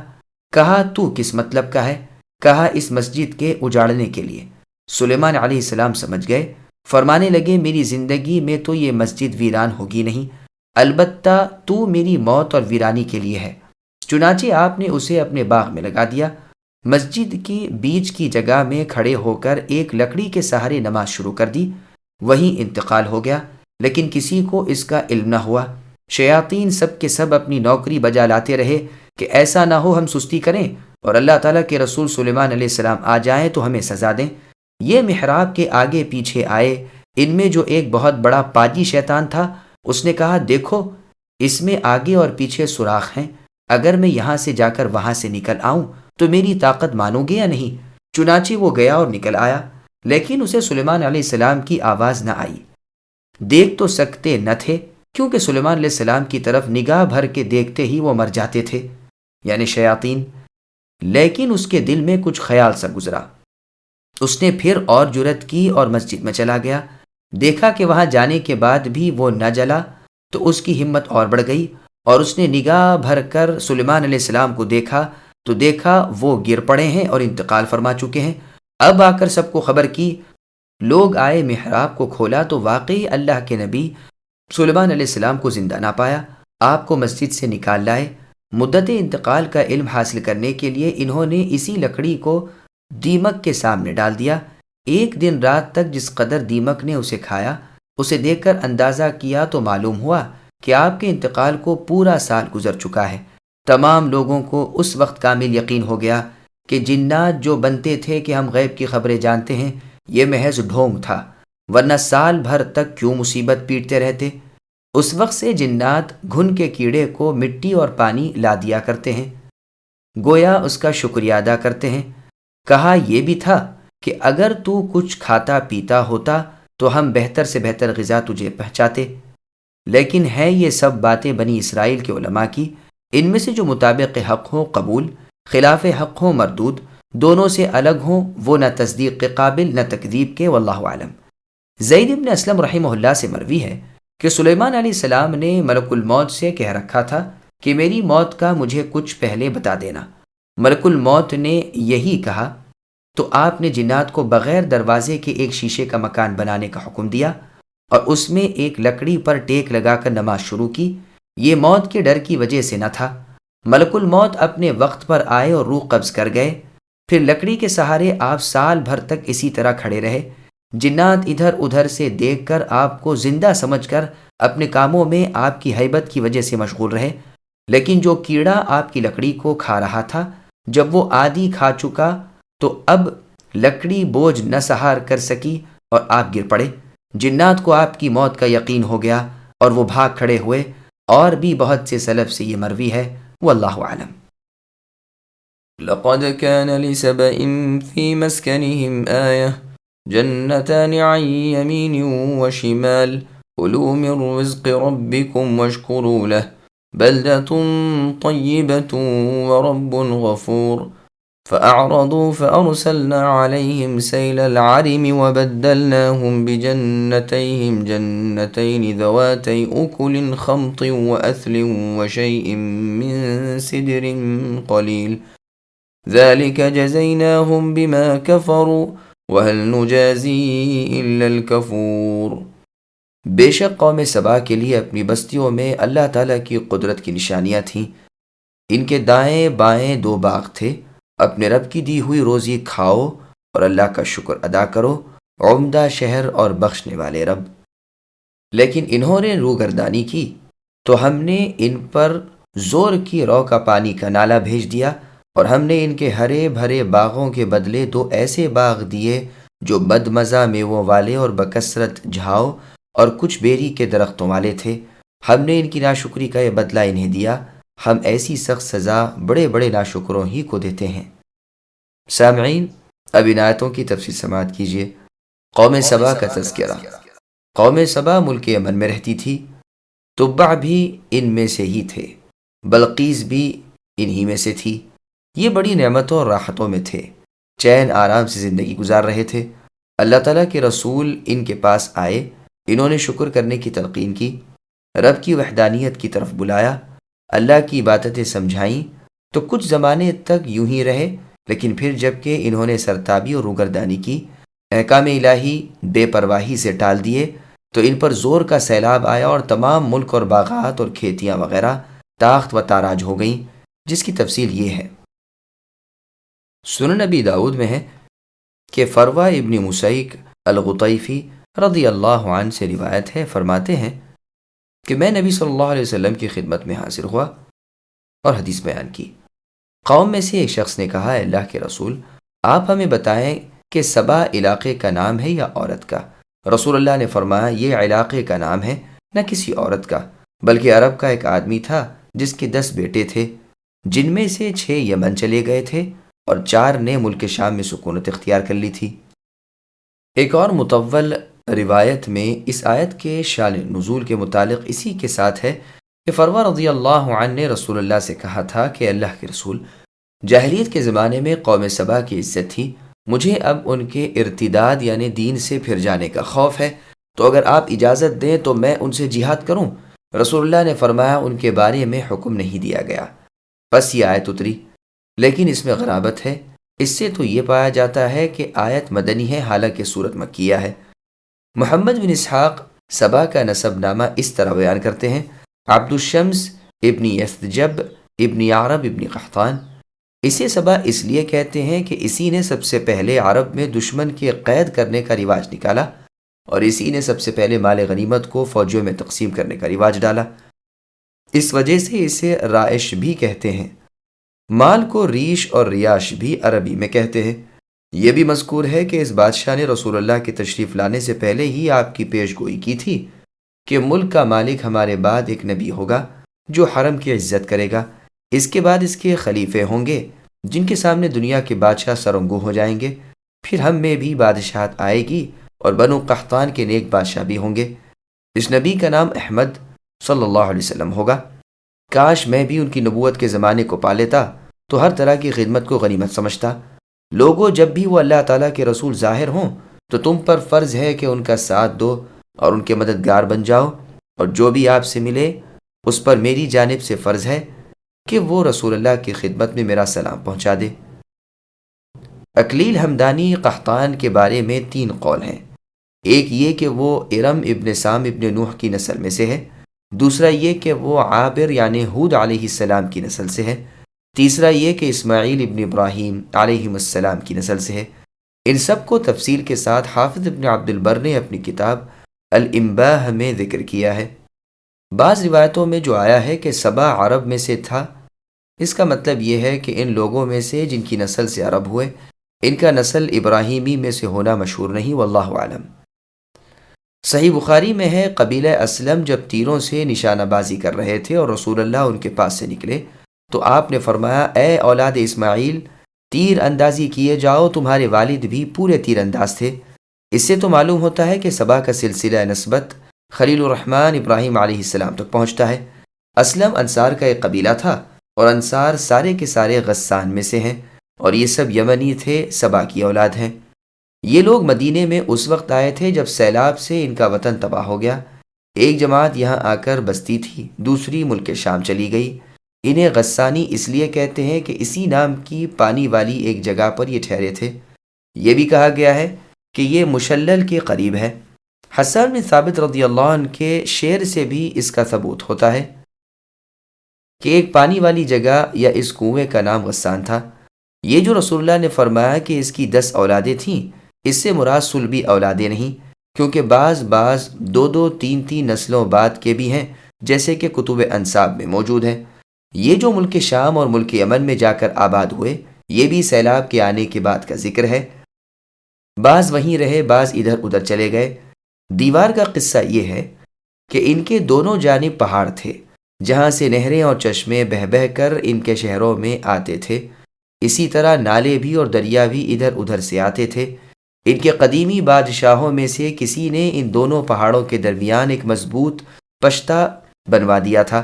کہا، تو کس مطلب کا ہے؟ کہا، اس مسجد کے اجاڑنے کے لیے۔ سلیمان علیہ السلام سمجھ گئے، فرمانے لگے، میری زندگی میں تو یہ مسجد ویران ہوگی نہیں، البتہ تو میری موت اور ویرانی کے لیے ہے۔ چنانچہ آپ نے اسے اپنے باغ میں لگا دیا۔ مسجد کی بیچ کی جگہ میں کھڑے ہو کر ایک لکڑی کے سہارے نماز شروع کر دی۔ وہیں انتقال ہو گیا، لیکن کسی کو اس کا علم نہ ہوا۔ شیاطین سب کے سب اپنی نوکری بجا لاتے رہے کہ ایسا نہ ہو ہم سستی کریں اور اللہ تعالیٰ کے رسول سلیمان علیہ السلام آ جائیں تو ہمیں سزا دیں۔ یہ محراب کے آگے پیچھے آئے۔ ان میں جو ایک بہت بڑا پاجی شیطان تھا، اس نے کہا، دیکھو، اس میں آگے اور پیچھے سوراخ ہیں، اگر میں یہاں سے جا کر وہاں سے نکل آؤں تو میری طاقت مانو گے یا نہیں؟ چنانچہ وہ گیا اور نکل آیا، لیکن اسے سلیمان علیہ السلام کی آواز نہ آئی۔ دیکھ تو سکتے نہ تھے، کیونکہ سلیمان علیہ السلام کی طرف نگاہ بھر کے دیکھتے ہی وہ مر جاتے تھے، یعنی شیاطین۔ لیکن اس کے دل میں کچھ خیال سا گزرا۔ اس نے پھر اور جرأت کی اور مسجد میں چلا گیا۔ دیکھا کہ وہاں جانے کے بعد بھی وہ نہ جلا تو اس کی ہمت اور بڑھ گئی، اور اس نے نگاہ بھر کر سلیمان علیہ السلام کو دیکھا تو دیکھا وہ گر پڑے ہیں اور انتقال فرما چکے ہیں۔ اب آ کر سب کو خبر کی۔ لوگ آئے، محراب کو کھولا تو واقعی اللہ کے نبی سلیمان علیہ السلام کو زندہ نہ پایا۔ آپ کو مسجد سے نکال لائے۔ مدت انتقال کا علم حاصل کرنے کے لیے انہوں نے اسی لکڑی کو دیمک کے سامنے ڈال دیا۔ ایک دن رات تک جس قدر دیمک نے اسے کھایا، اسے دیکھ کر اندازہ کیا تو معلوم ہوا کہ آپ کے انتقال کو پورا سال گزر چکا ہے۔ تمام لوگوں کو اس وقت کامل یقین ہو گیا کہ جنات جو بنتے تھے کہ ہم غیب کی خبریں جانتے ہیں، یہ محض ڈھونگ تھا، ورنہ سال بھر تک کیوں مصیبت پیٹتے رہتے۔ اس وقت سے جنات گھن کے کیڑے کو مٹی اور پانی لا دیا کرتے ہیں، گویا اس کا شکریہ ادا کرتے ہیں۔ کہا یہ بھی تھا کہ اگر تو کچھ کھاتا پیتا ہوتا تو ہم بہتر سے بہتر غذا تجھے پہنچاتے، لیکن ہے یہ سب باتیں بنی اسرائیل کے علماء کی، ان میں سے جو مطابق حق ہو قبول، خلاف حق ہو مردود، دونوں سے الگ ہوں وہ نہ تصدیق کے قابل نہ تکذیب کے، واللہ عالم۔ زید بن اسلم رحمہ اللہ سے مروی ہے کہ سلیمان علیہ السلام نے ملک الموت سے کہہ رکھا تھا کہ میری موت کا مجھے کچھ پہلے بتا دینا۔ ملک الموت نے یہی کہا تو آپ نے جنات کو بغیر دروازے کے ایک شیشے کا مکان بنانے کا حکم دیا اور اس میں ایک لکڑی پر ٹیک لگا کر نماز شروع کی۔ یہ موت کے ڈر کی وجہ سے نہ تھا۔ ملک الموت اپنے وقت پر آئے اور روح قبض کر گئے۔ پھر لکڑی کے سہارے آپ سال بھر تک اسی طرح کھڑے رہے۔ جنات ادھر ادھر سے دیکھ کر آپ کو زندہ سمجھ کر اپنے کاموں میں آپ کی ہیبت کی وجہ سے مشغول رہے، لیکن جو کیڑا آپ کی لکڑی کو کھا رہا تھا جب وہ آدھی کھا چکا تو اب لکڑی بوجھ نہ سہار کر سکی اور آپ گر پڑے۔ جنات کو آپ کی موت کا یقین ہو گیا اور وہ بھاگ کھڑے ہوئے، اور بھی بہت سے سلف سے یہ مروی ہے، واللہ اعلم۔ لقد كان لسبإ في مسكنهم آية جنتان عن يمين وشمال كلوا من رزق ربكم واشكروا له بلدة طيبة ورب غفور فأعرضوا فأرسلنا عليهم سيل العرم وبدلناهم بجنتيهم جنتين ذواتي أكل خمط وأثل وشيء من سدر قليل ذلك جزيناهم بما كفروا وهل نجازي إلا الكفور۔ بے شک قوم سبا کے لیے اپنی بستیوں میں اللہ تعالیٰ کی قدرت کی نشانیاں تھیں۔ ان کے دائیں بائیں دو باغ تھے۔ اپنے رب کی دی ہوئی روزی کھاؤ اور اللہ کا شکر ادا کرو، عمدہ شہر اور بخشنے والے رب۔ لیکن انہوں نے روگردانی کی تو ہم نے ان پر زور کی رو کا پانی کا نالا بھیج دیا، اور ہم نے ان کے ہرے بھرے باغوں کے بدلے دو ایسے باغ دیے جو بدمزہ میووں والے اور بکثرت جھاؤ اور کچھ بیری کے درختوں والے تھے۔ ہم نے ان کی ناشکری کا یہ بدلہ انہیں دیا۔ ہم ایسی سخت سزا بڑے بڑے ناشکروں ہی کو دیتے ہیں۔ سامعین، اب ان آیتوں کی تفصیل سماعت کیجیے۔ قوم سبا کا تذکرہ۔ قوم سبا ملک یمن میں رہتی تھی۔ تبع بھی ان میں سے ہی تھے، بلقیس بھی انہی میں سے تھی۔ یہ بڑی نعمتوں اور راحتوں میں تھے، چین آرام سے زندگی گزار رہے تھے۔ اللہ تعالیٰ کے رسول ان کے پاس آئے، انہوں نے شکر کرنے کی تلقین کی، رب کی وحدانیت کی طرف بلایا، اللہ کی عبادتیں سمجھائیں تو کچھ زمانے تک یوں ہی رہے، لیکن پھر جب کہ انہوں نے سرتابی اور روگردانی کی، احکام الہی بے پرواہی سے ٹال دیے، تو ان پر زور کا سیلاب آیا اور تمام ملک اور باغات اور کھیتیاں وغیرہ تاخت و تاراج ہو گئیں، جس کی تفصیل یہ ہے۔ سنن نبی داؤد میں ہے کہ فروہ ابن مسیک الغطیفی رضی اللہ عنہ سے روایت ہے، فرماتے ہیں کہ میں نبی صلی اللہ علیہ وسلم کی خدمت میں حاضر ہوا اور حدیث بیان کی۔ قوم میں سے ایک شخص نے کہا، اللہ کے رسول، آپ ہمیں بتائیں کہ سبا علاقے کا نام ہے یا عورت کا؟ رسول اللہ نے فرمایا، یہ علاقے کا نام ہے، نہ کسی عورت کا، بلکہ عرب کا ایک آدمی تھا جس کے 10 بیٹے تھے، جن میں سے 6 یمن چلے گئے تھے اور 4 نے ملک شام میں سکونت اختیار کر لی تھی۔ ایک اور مطول روایت میں اس آیت کے شان نزول کے متعلق اسی کے ساتھ ہے کہ فروہ رضی اللہ عنہ نے رسول اللہ سے کہا تھا کہ اللہ کے رسول، جاہلیت کے زمانے میں قوم سبا کی عزت تھی، مجھے اب ان کے ارتداد یعنی دین سے پھر جانے کا خوف ہے، تو اگر آپ اجازت دیں تو میں ان سے جہاد کروں۔ رسول اللہ نے فرمایا، ان کے بارے میں حکم نہیں دیا گیا۔ بس یہ آیت اتری، لیکن اس میں غرابت ہے۔ اس سے تو یہ پایا جاتا ہے کہ آیت مدنی ہے، حالانکہ صورت مکیہ ہے۔ محمد بن اسحاق سبا کا نسب نامہ اس طرح بیان کرتے ہیں، عبد الشمس ابن یثجب ابن عرب ابن قحطان۔ اسے سبا اس لیے کہتے ہیں کہ اسی نے سب سے پہلے عرب میں دشمن کے قید کرنے کا رواج نکالا، اور اسی نے سب سے پہلے مال غنیمت کو فوجوں میں تقسیم کرنے کا رواج ڈالا۔ اس وجہ سے اسے رائش بھی کہتے ہیں۔ مال کو ریش اور ریاش بھی عربی میں کہتے ہیں۔ یہ بھی مذکور ہے کہ اس بادشاہ نے رسول اللہ کے تشریف لانے سے پہلے ہی آپ کی پیش گوئی کی تھی کہ ملک کا مالک ہمارے بعد ایک نبی ہوگا جو حرم کی عزت کرے گا، اس کے بعد اس کے خلیفے ہوں گے جن کے سامنے دنیا کے بادشاہ سرنگو ہو جائیں گے، پھر ہم میں بھی بادشاہت آئے گی اور بنو قحطان کے نیک بادشاہ بھی ہوں گے۔ اس نبی کا نام احمد صلی اللہ علیہ وسلم ہوگا۔ کاش میں بھی ان کی نبوت کے زمانے کو پا لیتا تو ہر طرح کی خدمت کو غنیمت سمجھتا۔ لوگوں، جب بھی وہ اللہ تعالیٰ کے رسول ظاہر ہوں تو تم پر فرض ہے کہ ان کا ساتھ دو اور ان کے مددگار بن جاؤ، اور جو بھی آپ سے ملے اس پر میری جانب سے فرض ہے کہ وہ رسول اللہ کی خدمت میں میرا سلام پہنچا دے۔ اکلیل ہمدانی قحطان کے بارے میں 3 قول ہیں۔ ایک یہ کہ وہ ارم ابن سام ابن نوح کی نسل میں سے ہے، دوسرا یہ کہ وہ عابر یعنی ہود علیہ السلام کی نسل سے ہے، تیسرا یہ کہ اسماعیل ابن ابراہیم علیہ السلام کی نسل سے ہے۔ ان سب کو تفصیل کے ساتھ حافظ ابن عبد البر نے اپنی کتاب الانباہ میں ذکر کیا ہے۔ بعض روایتوں میں جو آیا ہے کہ سبا عرب میں سے تھا، اس کا مطلب یہ ہے کہ ان لوگوں میں سے جن کی نسل سے عرب ہوئے، ان کا نسل ابراہیمی میں سے ہونا مشہور نہیں، واللہ عالم۔ صحیح بخاری میں ہے، قبیلہ اسلم جب تیروں سے نشانہ بازی کر رہے تھے اور رسول اللہ ان کے پاس سے نکلے تو آپ نے فرمایا، اے اولاد اسماعیل، تیر اندازی کیے جاؤ، تمہارے والد بھی پورے تیر انداز تھے۔ اس سے تو معلوم ہوتا ہے کہ سبا کا سلسلہ نسبت خلیل الرحمن ابراہیم علیہ السلام تک پہنچتا ہے۔ اسلم انصار کا ایک قبیلہ تھا، اور انصار سارے کے سارے غسان میں سے ہیں، اور یہ سب یمنی تھے، سبا کی اولاد ہیں۔ یہ لوگ مدینے میں اس وقت آئے تھے جب سیلاب سے ان کا وطن تباہ ہو گیا۔ ایک جماعت یہاں آ کر بستی تھی، دوسری ملک شام چلی گئی۔ انہیں غسانی اس لیے کہتے ہیں کہ اسی نام کی پانی والی ایک جگہ پر یہ ٹھہرے تھے۔ یہ بھی کہا گیا ہے کہ یہ مشلل کے قریب ہے۔ حسان بن ثابت رضی اللہ عنہ کے شعر سے بھی اس کا ثبوت ہوتا ہے کہ ایک پانی والی جگہ یا اس کنویں کا نام غسان تھا۔ یہ جو رسول اللہ نے فرمایا کہ اس کی 10 اولادیں تھیں، اس سے مراد صلبی اولادیں نہیں، کیونکہ بعض 2 3 نسلوں بعد کے بھی ہیں، جیسے کہ کتب انساب میں موجود ہیں۔ یہ جو ملک شام اور ملک یمن میں جا کر آباد ہوئے، یہ بھی سیلاب کے آنے کے بعد کا ذکر ہے۔ بعض وہیں رہے، بعض ادھر ادھر چلے گئے۔ دیوار کا قصہ یہ ہے کہ ان کے دونوں جانب پہاڑ تھے، جہاں سے نہریں اور چشمے بہہ بہہ کر ان کے شہروں میں آتے تھے۔ اسی طرح نالے بھی اور دریا بھی ادھر ادھر سے آتے تھے۔ ان کے قدیمی بادشاہوں میں سے کسی نے ان دونوں پہاڑوں کے درمیان ایک مضبوط پشتہ بنوا دیا تھا،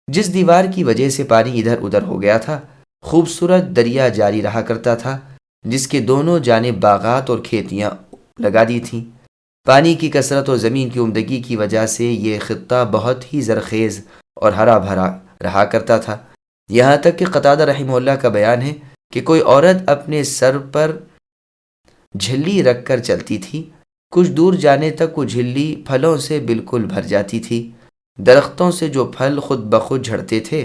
جس دیوار کی وجہ سے پانی ادھر ادھر ہو گیا تھا۔ خوبصورت دریا جاری رہا کرتا تھا، جس کے دونوں جانب باغات اور کھیتیاں لگا دی تھیں۔ پانی کی کثرت اور زمین کی عمدگی کی وجہ سے یہ خطہ بہت ہی زرخیز اور ہرا بھرا رہا کرتا تھا، یہاں تک کہ قتادہ رحمہ اللہ کا بیان ہے کہ کوئی عورت اپنے سر پر جھلی رکھ کر چلتی تھی، کچھ دور جانے تک وہ جھلی پھلوں سے بالکل بھر جاتی تھی۔ درختوں سے جو پھل خود بخود جھڑتے تھے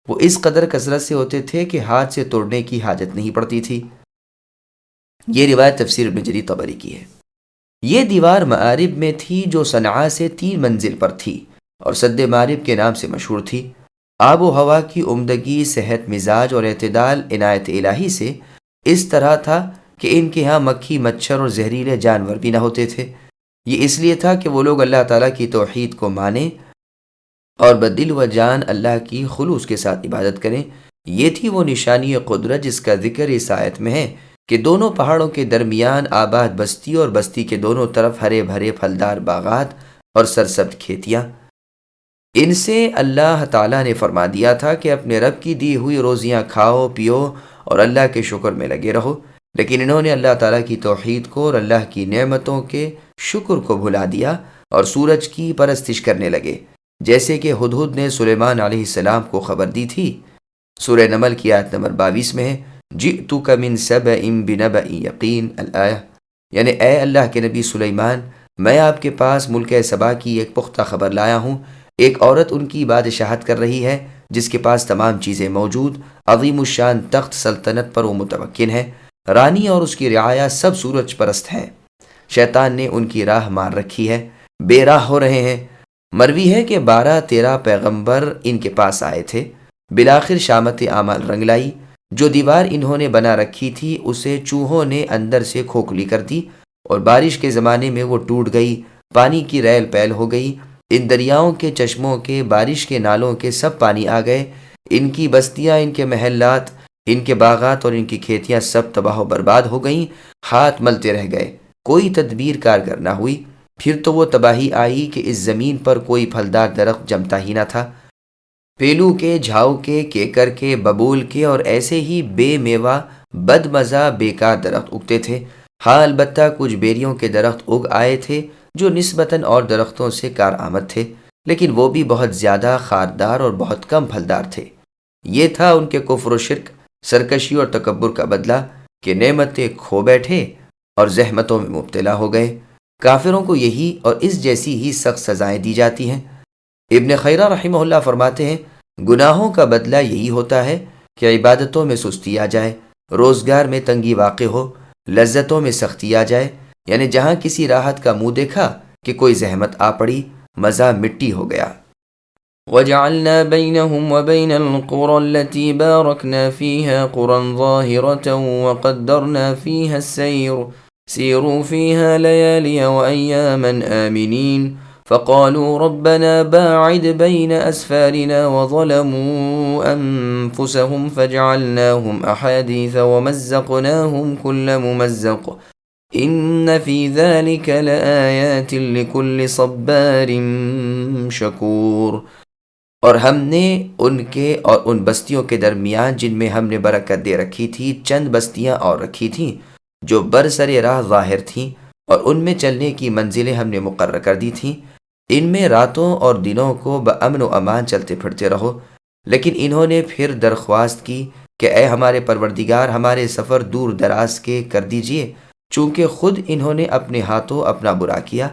وہ اس قدر کثرت سے ہوتے تھے کہ ہاتھ سے توڑنے کی حاجت نہیں پڑتی تھی۔ یہ روایت تفسیر ابن جریر طبری کی ہے۔ یہ دیوار معارب میں تھی جو صنعاء سے 3 منزل پر تھی اور سد معارب کے نام سے مشہور تھی۔ آب و ہوا کی عمدگی، صحت مزاج اور اعتدال عنایت الہی سے اس طرح تھا کہ ان کے ہاں مکھی، مچھر اور زہریلے جانور بھی نہ ہوتے تھے۔ یہ اس لیے تھا کہ وہ لوگ اللہ تعالیٰ کی توحید کو مانیں اور بدل و جان اللہ کی خلوص کے ساتھ عبادت کریں۔ یہ تھی وہ نشانی قدرت جس کا ذکر اس آیت میں ہے کہ دونوں پہاڑوں کے درمیان آباد بستی اور بستی کے دونوں طرف ہرے بھرے پھلدار باغات اور سرسبز کھیتیاں۔ ان سے اللہ تعالیٰ نے فرما دیا تھا کہ اپنے رب کی دی ہوئی روزیاں کھاؤ، پیو اور اللہ کے شکر میں لگے رہو، لیکن انہوں نے اللہ تعالیٰ کی توحید کو اور اللہ کی نعمتوں کے شکر کو بھلا دیا اور سورج کی پرستش کرنے لگے، جیسے کہ ہدہد نے سلیمان علیہ السلام کو خبر دی تھی۔ سورہ نمل کی آیت نمبر 22 میں ہے، جئتک من سبأ بنبأ یقین الآیہ، یعنی اے اللہ کے نبی سلیمان، میں آپ کے پاس ملک سبا کی ایک پختہ خبر لایا ہوں۔ ایک عورت ان کی بادشاہت کر رہی ہے، جس کے پاس تمام چیزیں موجود، عظیم الشان تخت سلطنت پر وہ متمکن ہے۔ رانی اور اس کی رعایا سب سورج پرست ہیں۔ شیطان نے ان کی راہ مار رکھی ہے، بے راہ ہو رہے ہیں۔ مروی ہے کہ 12-13 پیغمبر ان کے پاس آئے تھے۔ بالآخر شامت اعمال رنگ لائی۔ جو دیوار انہوں نے بنا رکھی تھی اسے چوہوں نے اندر سے کھوکھلی کر دی، اور بارش کے زمانے میں وہ ٹوٹ گئی، پانی کی ریل پیل ہو گئی۔ ان دریاؤں کے، چشموں کے، بارش کے نالوں کے سب پانی آ گئے۔ ان کی بستیاں، ان کے محلات ان کے باغات اور ان کی کھیتیاں سب تباہ و برباد ہو گئیں، ہاتھ ملتے رہ گئے، کوئی تدبیر کارگر نہ ہوئی۔ پھر تو وہ تباہی آئی کہ اس زمین پر کوئی پھلدار درخت جمتا ہی نہ تھا۔ پیلو کے، جھاؤ کے، کیکر کے، ببول کے اور ایسے ہی بے میوہ بد مزہ بیکار درخت اگتے تھے۔ ہاں البتہ کچھ بیریوں کے درخت اگ آئے تھے جو نسبتاً اور درختوں سے کارآمد تھے، لیکن وہ بھی بہت زیادہ خاردار اور بہت کم پھلدار تھے۔ یہ تھا ان کے کفر و شرک، سرکشی اور تکبر کا بدلہ کہ نعمتیں کھو بیٹھے اور زحمتوں میں مبتلا ہو گئے۔ کافروں کو یہی اور اس جیسی ہی سخت سزائیں دی جاتی ہیں۔ ابن خیرہ رحمہ اللہ فرماتے ہیں، گناہوں کا بدلہ یہی ہوتا ہے کہ عبادتوں میں سستی آ جائے، روزگار میں تنگی واقع ہو، لذتوں میں سختی آ جائے، یعنی جہاں کسی راحت کا منہ دیکھا کہ کوئی زحمت آ پڑی، مزہ مٹی ہو گیا۔ وجعلنا بينهم وبين القرى التي باركنا فيها قرى ظاهرة وقدرنا فيها السير سيروا فيها ليالي وأياما آمنين فقالوا ربنا باعد بين أسفارنا وظلموا أنفسهم فجعلناهم أحاديث ومزقناهم كل ممزق إن في ذلك لآيات لكل صبار شكور۔ اور ہم نے ان کے اور ان بستیوں کے درمیان جن میں ہم نے برکت دے رکھی تھی چند بستیاں اور رکھی تھیں جو برسر راہ ظاہر تھیں، اور ان میں چلنے کی منزلیں ہم نے مقرر کر دی تھیں۔ ان میں راتوں اور دنوں کو بامن و امان چلتے پھرتے رہو۔ لیکن انہوں نے پھر درخواست کی کہ اے ہمارے پروردگار، ہمارے سفر دور دراز کے کر دیجئے، چونکہ خود انہوں نے اپنے ہاتھوں اپنا برا کیا،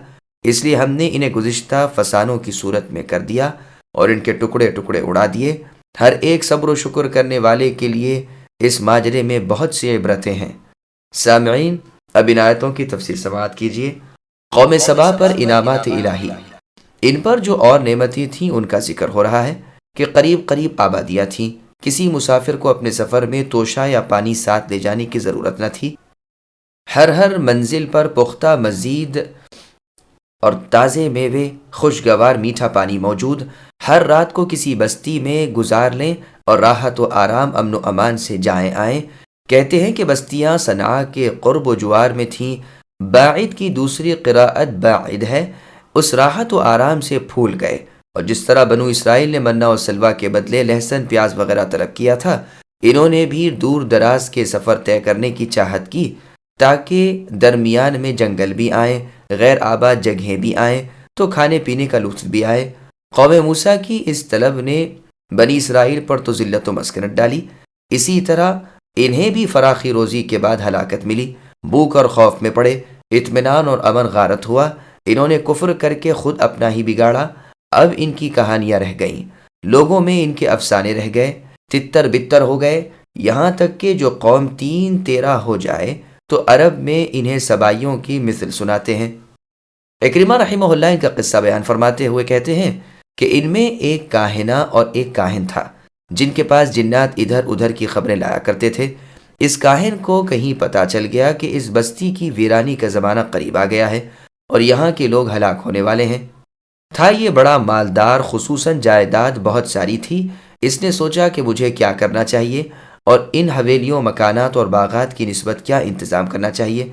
اس لیے ہم نے انہیں گزشتہ فسانوں کی صورت میں کر دیا اور ان کے ٹکڑے ٹکڑے اڑا دیے۔ ہر ایک صبر و شکر کرنے والے کے لیے اس ماجرے میں بہت سی عبرتیں ہیں۔ سامعین، اب ان آیتوں کی تفسیر سماعت کیجیے۔ قوم سبا پر انعامات الہی، ان پر جو اور نعمتیں تھیں ان کا ذکر ہو رہا ہے کہ قریب قریب آبادیاں تھیں، کسی مسافر کو اپنے سفر میں توشہ یا پانی ساتھ لے جانے کی ضرورت نہ تھی۔ ہر منزل پر پختہ مزید اور تازے میوے، خوشگوار میٹھا پانی موجود۔ ہر رات کو کسی بستی میں گزار لیں اور راحت و آرام، امن و امان سے جائیں آئیں۔ کہتے ہیں کہ بستیاں صنعاء کے قرب و جوار میں تھیں۔ باعد کی دوسری قراءت باعد ہے۔ اس راحت و آرام سے پھول گئے، اور جس طرح بنو اسرائیل نے منہ و سلوہ کے بدلے لہسن پیاز وغیرہ طلب کیا تھا، انہوں نے بھی دور دراز کے سفر طے کرنے کی چاہت کی تاکہ درمیان میں جنگل بھی آئیں، غیر آباد جگہیں بھی آئیں تو کھانے پینے کا لطف بھی آئے۔ قوم موسیٰ کی اس طلب نے بنی اسرائیل پر تو ذلت و مسکنت ڈالی، اسی طرح انہیں بھی فراخی روزی کے بعد ہلاکت ملی، بھوک اور خوف میں پڑے، اطمینان اور امن غارت ہوا۔ انہوں نے کفر کر کے خود اپنا ہی بگاڑا۔ اب ان کی کہانیاں رہ گئیں، لوگوں میں ان کے افسانے رہ گئے، تتر بتر ہو گئے، یہاں تک کہ جو قوم 3-13 ہو جائے تو عرب میں انہیں سبائیوں کی مثل سناتے ہیں۔ اکرمہ رحمہ اللہ ان کا قصہ بیان فرماتے ہوئے کہتے ہیں کہ ان میں ایک کاہنہ اور ایک کاہن تھا جن کے پاس جنات ادھر ادھر کی خبریں لایا کرتے تھے۔ اس کاہن کو کہیں پتہ چل گیا کہ اس بستی کی ویرانی کا زمانہ قریب آ گیا ہے اور یہاں کے لوگ ہلاک ہونے والے ہیں۔ تھا یہ بڑا مالدار، خصوصاً جائیداد بہت ساری تھی۔ اس نے سوچا کہ مجھے کیا کرنا چاہیے اور ان حویلیوں، مکانات اور باغات کی نسبت کیا انتظام کرنا چاہیے۔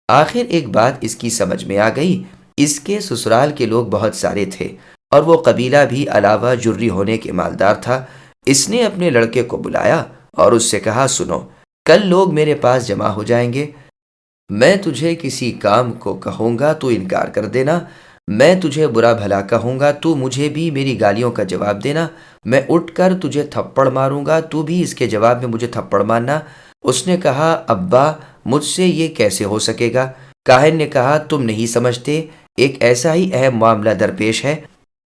آخر ایک بات اس کی سمجھ میں آ گئی، اس کے سسرال کے لوگ بہت سارے تھے اور وہ قبیلہ بھی علاوہ جری ہونے کے مالدار تھا۔ اس نے اپنے لڑکے کو بلایا اور اس سے کہا، سنو، کل لوگ میرے پاس جمع ہو جائیں گے، میں تجھے کسی کام کو کہوں گا تو انکار کر دینا، میں تجھے برا بھلا کہوں گا تو مجھے بھی میری گالیوں کا جواب دینا، میں اٹھ کر تجھے تھپڑ ماروں گا تو بھی اس کے جواب میں مجھے تھپڑ مارنا۔ اس نے کہا، ابا مجھ سے یہ کیسے ہو سکے گا؟ کاہن نے کہا، تم نہیں سمجھتے، ایک ایسا ہی اہم معاملہ درپیش ہے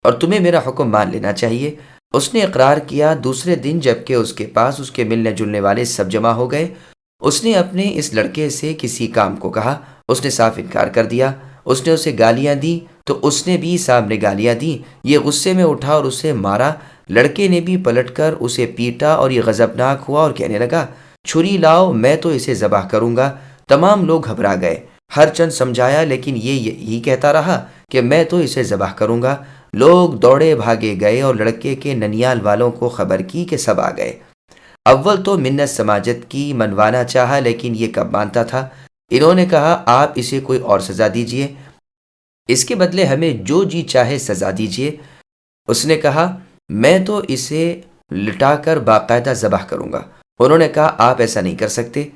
اور تمہیں میرا حکم مان لینا چاہیے۔ اس نے اقرار کیا۔ دوسرے دن جب کہ اس کے پاس اس کے ملنے جلنے والے سب جمع ہو گئے، اس نے اپنے اس لڑکے سے کسی کام کو کہا، اس نے صاف انکار کر دیا۔ اس نے اسے گالیاں دی تو اس نے بھی سامنے گالیاں دیں۔ یہ غصے میں اٹھا اور اسے مارا۔ لڑکے نے بھی پلٹ کر اسے پیٹا اور یہ غضبناک ہوا اور کہنے لگا، چھری لاؤ، میں تو اسے ذبح کروں گا۔ تمام لوگ گھبرا گئے، ہر چند سمجھایا لیکن یہ یہی کہتا رہا کہ میں تو اسے ذبح کروں گا۔ لوگ دوڑے بھاگے گئے اور لڑکے کے ننیال والوں کو خبر کی کہ سب آ گئے۔ اول تو منت سماجت کی منوانا چاہا، لیکن یہ کب مانتا تھا؟ انہوں نے کہا آپ اسے کوئی اور سزا دیجئے، اس کے بدلے ہمیں جو جی چاہے سزا دیجئے۔ اس نے کہا میں تو اسے لٹا کر باقاعدہ ذبح کروں گا۔ انہوں نے کہا آپ ایسا نہیں کر سکتے،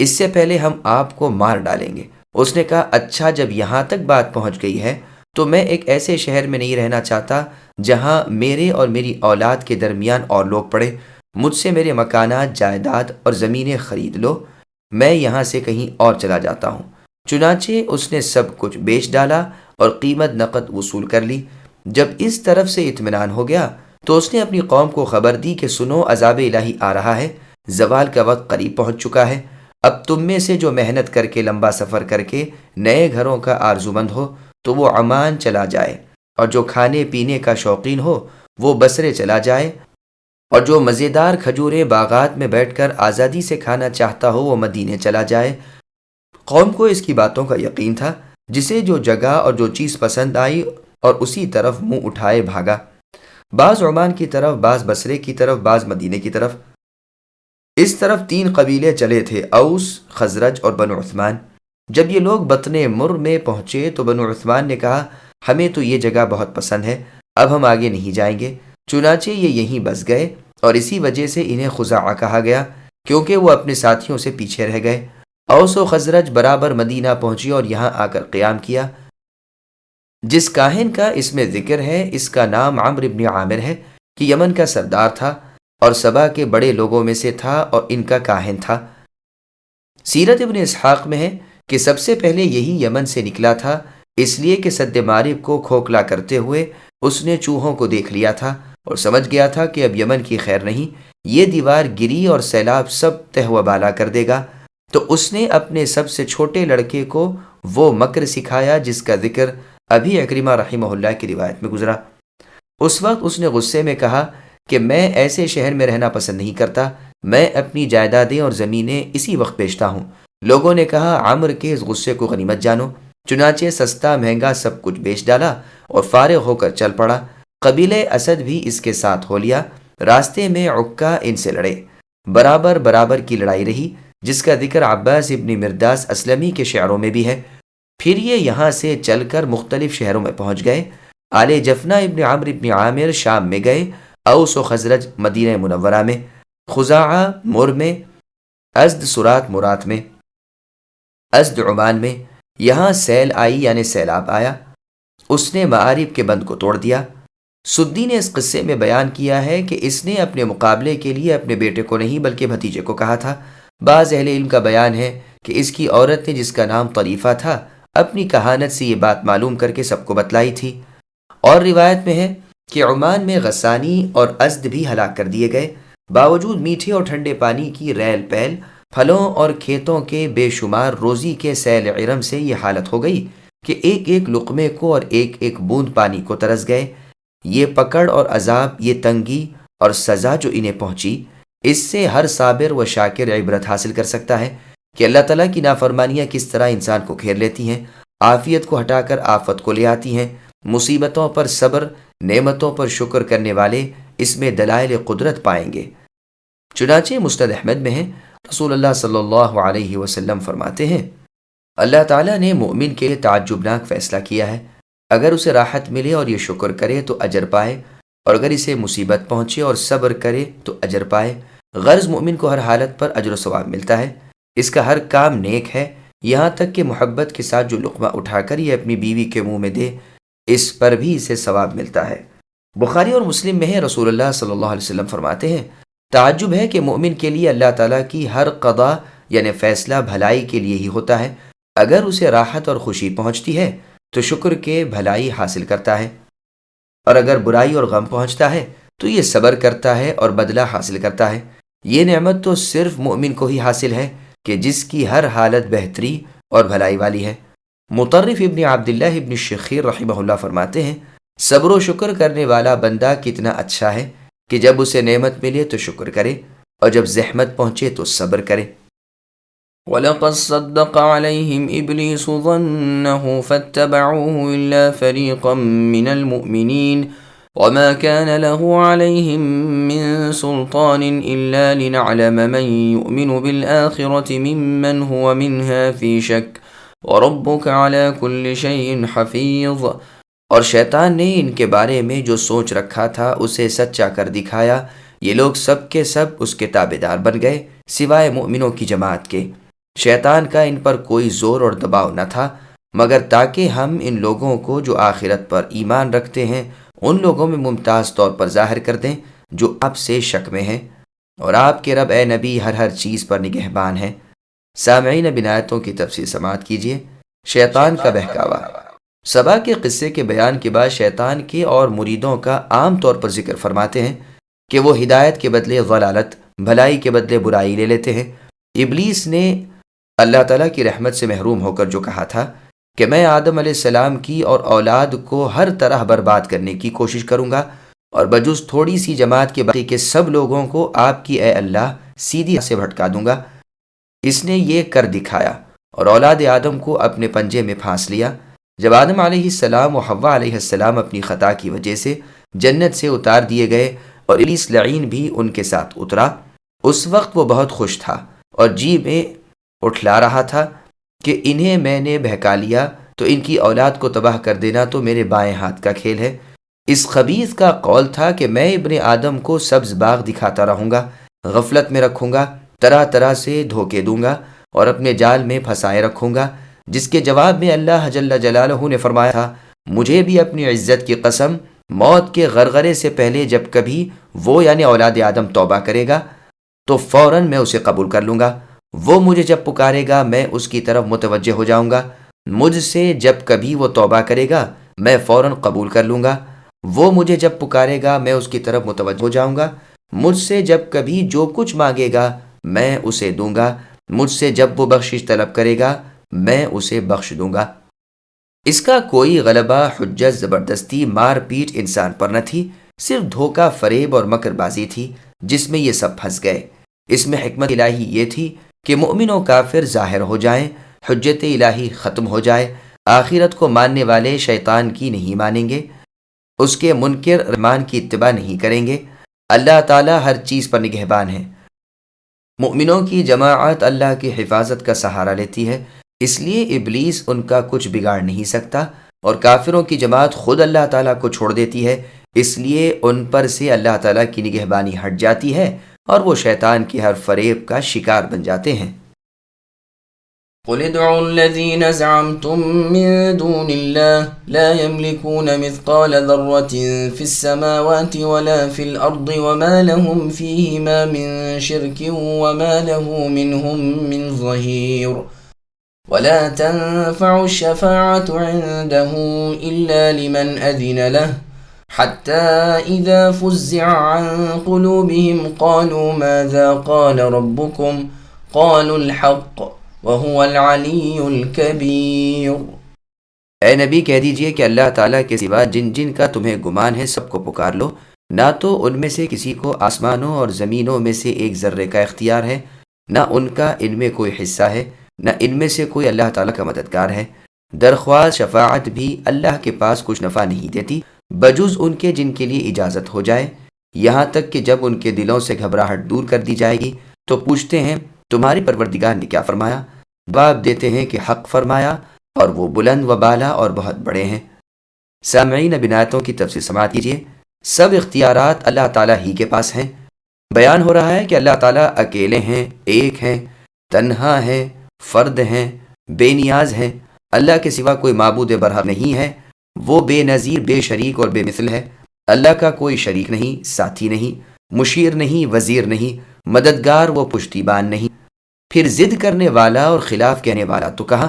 اس سے پہلے ہم آپ کو مار ڈالیں گے۔ اس نے کہا اچھا جب یہاں تک بات پہنچ گئی ہے تو میں ایک ایسے شہر میں نہیں رہنا چاہتا جہاں میرے اور میری اولاد کے درمیان اور لوگ پڑے۔ مجھ سے میرے مکانات، جائیداد اور زمینیں خرید لو، میں یہاں سے کہیں اور چلا جاتا ہوں۔ چنانچہ اس نے سب کچھ بیچ ڈالا اور قیمت نقد وصول کر لی۔ جب اس طرف سے اطمینان ہو گیا تو اس نے اپنی قوم کو خبر دی کہ سنو، عذاب الہی آ رہا ہے، زوال کا وقت قریب پہنچ چکا ہے۔ اب تم میں سے جو محنت کر کے لمبا سفر کر کے نئے گھروں کا آرزومند ہو تو وہ عمان چلا جائے، اور جو کھانے پینے کا شوقین ہو وہ بصرے چلا جائے، اور جو مزیدار کھجوریں باغات میں بیٹھ کر آزادی سے کھانا چاہتا ہو وہ مدینے چلا جائے۔ قوم کو اس کی باتوں کا یقین تھا، جسے جو جگہ اور جو چیز پسند آئی اور اسی طرف منہ اٹھائے بھاگا، بعض عمان کی طرف، بعض بصرے کی طرف، بعض مدینے کی طرف۔ اس طرف 3 قبیلے چلے تھے، اوس، خزرج اور بنو عثمان۔ جب یہ لوگ بطن مر میں پہنچے تو بنو عثمان نے کہا ہمیں تو یہ جگہ بہت پسند ہے، اب ہم آگے نہیں جائیں گے۔ چنانچہ یہ یہیں بس گئے، اور اسی وجہ سے انہیں خزاعہ کہا گیا، کیونکہ وہ اپنے ساتھیوں سے پیچھے رہ گئے۔ اوس و خزرج برابر مدینہ پہنچی اور یہاں آ کر قیام کیا۔ جس کاہن کا اس میں ذکر ہے اس کا نام عمرو بن عامر ہے، کہ یمن کا سردار تھا اور سبا کے بڑے لوگوں میں سے تھا اور ان کا کاہن تھا۔ سیرت ابن اسحاق میں ہے کہ سب سے پہلے یہی یمن سے نکلا تھا، اس لیے کہ سد معرب کو کھوکھلا کرتے ہوئے اس نے چوہوں کو دیکھ لیا تھا اور سمجھ گیا تھا کہ اب یمن کی خیر نہیں، یہ دیوار گری اور سیلاب سب تہ و بالا کر دے گا۔ تو اس نے اپنے سب سے چھوٹے لڑکے کو وہ مکر سکھایا جس کا ذکر ابھی عکرمہ رحمہ اللہ کی روایت میں گزرا۔ اس وقت اس نے غصے میں کہا کہ میں ایسے شہر میں رہنا پسند نہیں کرتا، میں اپنی جائیدادیں اور زمینیں اسی وقت بیچتا ہوں۔ لوگوں نے کہا عمرو کے اس غصے کو غنیمت جانو۔ چنانچہ سستا مہنگا سب کچھ بیچ ڈالا اور فارغ ہو کر چل پڑا۔ قبیلہ اسد بھی اس کے ساتھ ہو لیا۔ راستے میں عکا ان سے لڑے، برابر برابر کی لڑائی رہی، جس کا ذکر عباس ابن مرداس اسلمی کے شعروں میں بھی ہے۔ پھر یہ یہاں سے چل کر مختلف شہروں میں پہنچ گئے۔ آل جفنا ابن عمرو ابن عامر شام میں گئے، اوس و خزرج مدینہ منورہ میں، خزاعہ مر میں، ازد سرات مرات میں، ازد عمان میں۔ یہاں سیل آئی یعنی سیلاب آیا، اس نے معارب کے بند کو توڑ دیا۔ سدی نے اس قصے میں بیان کیا ہے کہ اس نے اپنے مقابلے کے لیے اپنے بیٹے کو نہیں بلکہ بھتیجے کو کہا تھا۔ بعض اہل علم کا بیان ہے کہ اس کی عورت نے جس کا نام طلیفہ تھا اپنی کہانت سے یہ بات معلوم کر کے سب کو بتلائی تھی۔ اور روایت میں ہے کہ عمان میں غسانی اور ازد بھی ہلاک کر دیے گئے۔ باوجود میٹھے اور ٹھنڈے پانی کی ریل پیل، پھلوں اور کھیتوں کے بے شمار روزی کے سیل عرم سے یہ حالت ہو گئی کہ ایک ایک لقمے کو اور ایک ایک بوند پانی کو ترس گئے۔ یہ پکڑ اور عذاب، یہ تنگی اور سزا جو انہیں پہنچی، اس سے ہر صابر و شاکر عبرت حاصل کر سکتا ہے کہ اللہ تعالیٰ کی نافرمانیاں کس طرح انسان کو گھیر لیتی ہیں، عافیت کو ہٹا کر آفت کو لے آتی ہیں۔ مصیبتوں پر صبر، نعمتوں پر شکر کرنے والے اس میں دلائل قدرت پائیں گے۔ چنانچہ مسند احمد میں ہے، رسول اللہ صلی اللہ علیہ وسلم فرماتے ہیں اللہ تعالیٰ نے مومن کے لیے تعجبناک فیصلہ کیا ہے، اگر اسے راحت ملے اور یہ شکر کرے تو اجر پائے، اور اگر اسے مصیبت پہنچے اور صبر کرے تو اجر پائے۔ غرض مومن کو ہر حالت پر اجر و ثواب ملتا ہے، اس کا ہر کام نیک ہے، یہاں تک کہ محبت کے ساتھ جو لقمہ اٹھا کر یہ اپنی بیوی کے منہ میں دے، اس پر بھی اسے ثواب ملتا ہے۔ بخاری اور مسلم میں ہے، رسول اللہ صلی اللہ علیہ وسلم فرماتے ہیں تعجب ہے کہ مومن کے لیے اللہ تعالیٰ کی ہر قضا یعنی فیصلہ بھلائی کے لیے ہی ہوتا ہے، اگر اسے راحت اور خوشی پہنچتی ہے تو شکر کے بھلائی حاصل کرتا ہے، اور اگر برائی اور غم پہنچتا ہے تو یہ صبر کرتا ہے اور بدلہ حاصل کرتا ہے۔ یہ نعمت تو صرف مومن کو ہی حاصل ہے کہ جس کی ہر حالت بہتری اور بھلائی والی ہے۔ مطرف ابن عبداللہ ابن شخیر رحمہ اللہ فرماتے ہیں صبر و شکر کرنے والا بندہ کتنا اچھا ہے کہ جب اسے نعمت ملے تو شکر کرے اور جب زحمت پہنچے تو صبر کرے۔ وَلَقَدْ صَدَّقَ عَلَيْهِمْ إِبْلِيسُ ظَنَّهُ فَاتَّبَعُوهُ إِلَّا فَرِيقًا مِّنَ الْمُؤْمِنِينَ وما كان له عليهم من سلطان إلا لنعلم من يؤمن بالآخرة ممن هو منها في شك وربك على كل شيء حفيظ۔ اور شیطان نے ان کے بارے میں جو سوچ رکھا تھا اسے سچا کر دکھایا، یہ لوگ سب کے سب اس کے تابعدار بن گئے سوائے مومنوں کی جماعت کے۔ شیطان کا ان پر کوئی زور اور دباؤ نہ تھا مگر تاکہ ہم ان لوگوں کو جو آخرت پر ایمان رکھتے ہیں ان لوگوں میں ممتاز طور پر ظاہر کر دیں جو اب سے شک میں ہیں، اور آپ کے رب اے نبی ہر چیز پر نگہبان ہیں۔ سامعین، اب آیتوں کی تفصیل سماعت کیجیے۔ شیطان کا بہکاوا۔ سبا کے قصے کے بیان کے بعد شیطان کے اور مریدوں کا عام طور پر ذکر فرماتے ہیں کہ وہ ہدایت کے بدلے ضلالت، بھلائی کے بدلے برائی لے لیتے ہیں۔ ابلیس نے اللہ تعالیٰ کی رحمت سے محروم ہو کر جو کہا تھا کہ میں آدم علیہ السلام کی اور اولاد کو ہر طرح برباد کرنے کی کوشش کروں گا اور بجز تھوڑی سی جماعت کے باقی کے سب لوگوں کو آپ کی اے اللہ سیدھی راہ سے بھٹکا دوں گا، اس نے یہ کر دکھایا اور اولاد آدم کو اپنے پنجے میں پھانس لیا۔ جب آدم علیہ السلام و حوا علیہ السلام اپنی خطا کی وجہ سے جنت سے اتار دیے گئے اور ابلیس لعین بھی ان کے ساتھ اترا، اس وقت وہ بہت خوش تھا اور جی میں اٹھلا رہا تھا کہ انہیں میں نے بہکا لیا تو ان کی اولاد کو تباہ کر دینا تو میرے بائیں ہاتھ کا کھیل ہے۔ اس خبیث کا قول تھا کہ میں ابن آدم کو سبز باغ دکھاتا رہوں گا، غفلت میں رکھوں گا، طرح طرح سے دھوکے دوں گا اور اپنے جال میں پھنسائے رکھوں گا، جس کے جواب میں اللہ جل جلالہ نے فرمایا تھا مجھے بھی اپنی عزت کی قسم، موت کے غرغرے سے پہلے جب کبھی وہ یعنی اولاد آدم توبہ کرے گا تو فوراً میں اسے قبول کر لوں گا، وہ مجھے جب پکارے گا میں اس کی طرف متوجہ ہو جاؤں گا، مجھ سے جب کبھی وہ توبہ کرے گا میں فوراً قبول کر لوں گا، وہ مجھے جب پکارے گا میں اس کی طرف متوجہ ہو جاؤں گا، مجھ سے جب کبھی جو کچھ مانگے گا میں اسے دوں گا، مجھ سے جب وہ بخشش طلب کرے گا میں اسے بخش دوں گا۔ اس کا کوئی غلبہ، حجت، زبردستی، مار پیٹ انسان پر نہ تھی، صرف دھوکہ، فریب اور مکر بازی تھی جس میں یہ سب پھنس گئے۔ اس میں حکمت الہی یہ تھی کہ مومن و کافر ظاہر ہو جائیں، حجت الہی ختم ہو جائے، آخرت کو ماننے والے شیطان کی نہیں مانیں گے، اس کے منکر رحمان کی اتباع نہیں کریں گے۔ اللہ تعالیٰ ہر چیز پر نگہبان ہے۔ مومنوں کی جماعت اللہ کی حفاظت کا سہارا لیتی ہے، اس لیے ابلیس ان کا کچھ بگاڑ نہیں سکتا، اور کافروں کی جماعت خود اللہ تعالیٰ کو چھوڑ دیتی ہے، اس لیے ان پر سے اللہ تعالیٰ کی نگہبانی ہٹ جاتی ہے اور وہ شیطان کی ہر فریب کا شکار بن جاتے ہیں۔ قل ادعوا الذين زعمتم من دون الله لا يملكون مثقال ذرة في السماوات ولا في الأرض وما لهم فيهما من شرك وما له منهم من ظهير ولا تنفع الشفاعة عنده إلا لمن أذن له حتى إذا فزع عن قلوبهم قالوا ماذا قال ربكم قالوا الحق وَهُوَ الْعَلِيُّ الْكَبِيرُ۔ اے نبی کہہ دیجئے کہ اللہ تعالیٰ کے سوا جن جن کا تمہیں گمان ہے سب کو پکار لو، نہ تو ان میں سے کسی کو آسمانوں اور زمینوں میں سے ایک ذرے کا اختیار ہے، نہ ان کا ان میں کوئی حصہ ہے، نہ ان میں سے کوئی اللہ تعالیٰ کا مددگار ہے۔ درخواست شفاعت بھی اللہ کے پاس کچھ نفع نہیں دیتی بجز ان کے جن کے لیے اجازت ہو جائے، یہاں تک کہ جب ان کے دلوں سے گھبراہٹ دور کر دی جائے گی تو پوچھتے ہیں تمہاری پروردگار نے کیا فرمایا؟ جواب دیتے ہیں کہ حق فرمایا اور وہ بلند و بالا اور بہت بڑے ہیں۔ سامعین، اب آیتوں کی تفصیل سماعت کیجیے۔ سب اختیارات اللہ تعالیٰ ہی کے پاس ہیں۔ بیان ہو رہا ہے کہ اللہ تعالیٰ اکیلے ہیں، ایک ہیں، تنہا ہیں، فرد ہیں، بے نیاز ہیں، اللہ کے سوا کوئی معبود برحق نہیں ہے، وہ بے نظیر، بے شریک اور بے مثل ہے۔ اللہ کا کوئی شریک نہیں، ساتھی نہیں، مشیر نہیں، وزیر نہیں، مددگار و پشتیبان نہیں۔ پھر ضد کرنے والا اور خلاف کہنے والا تو کہاں؟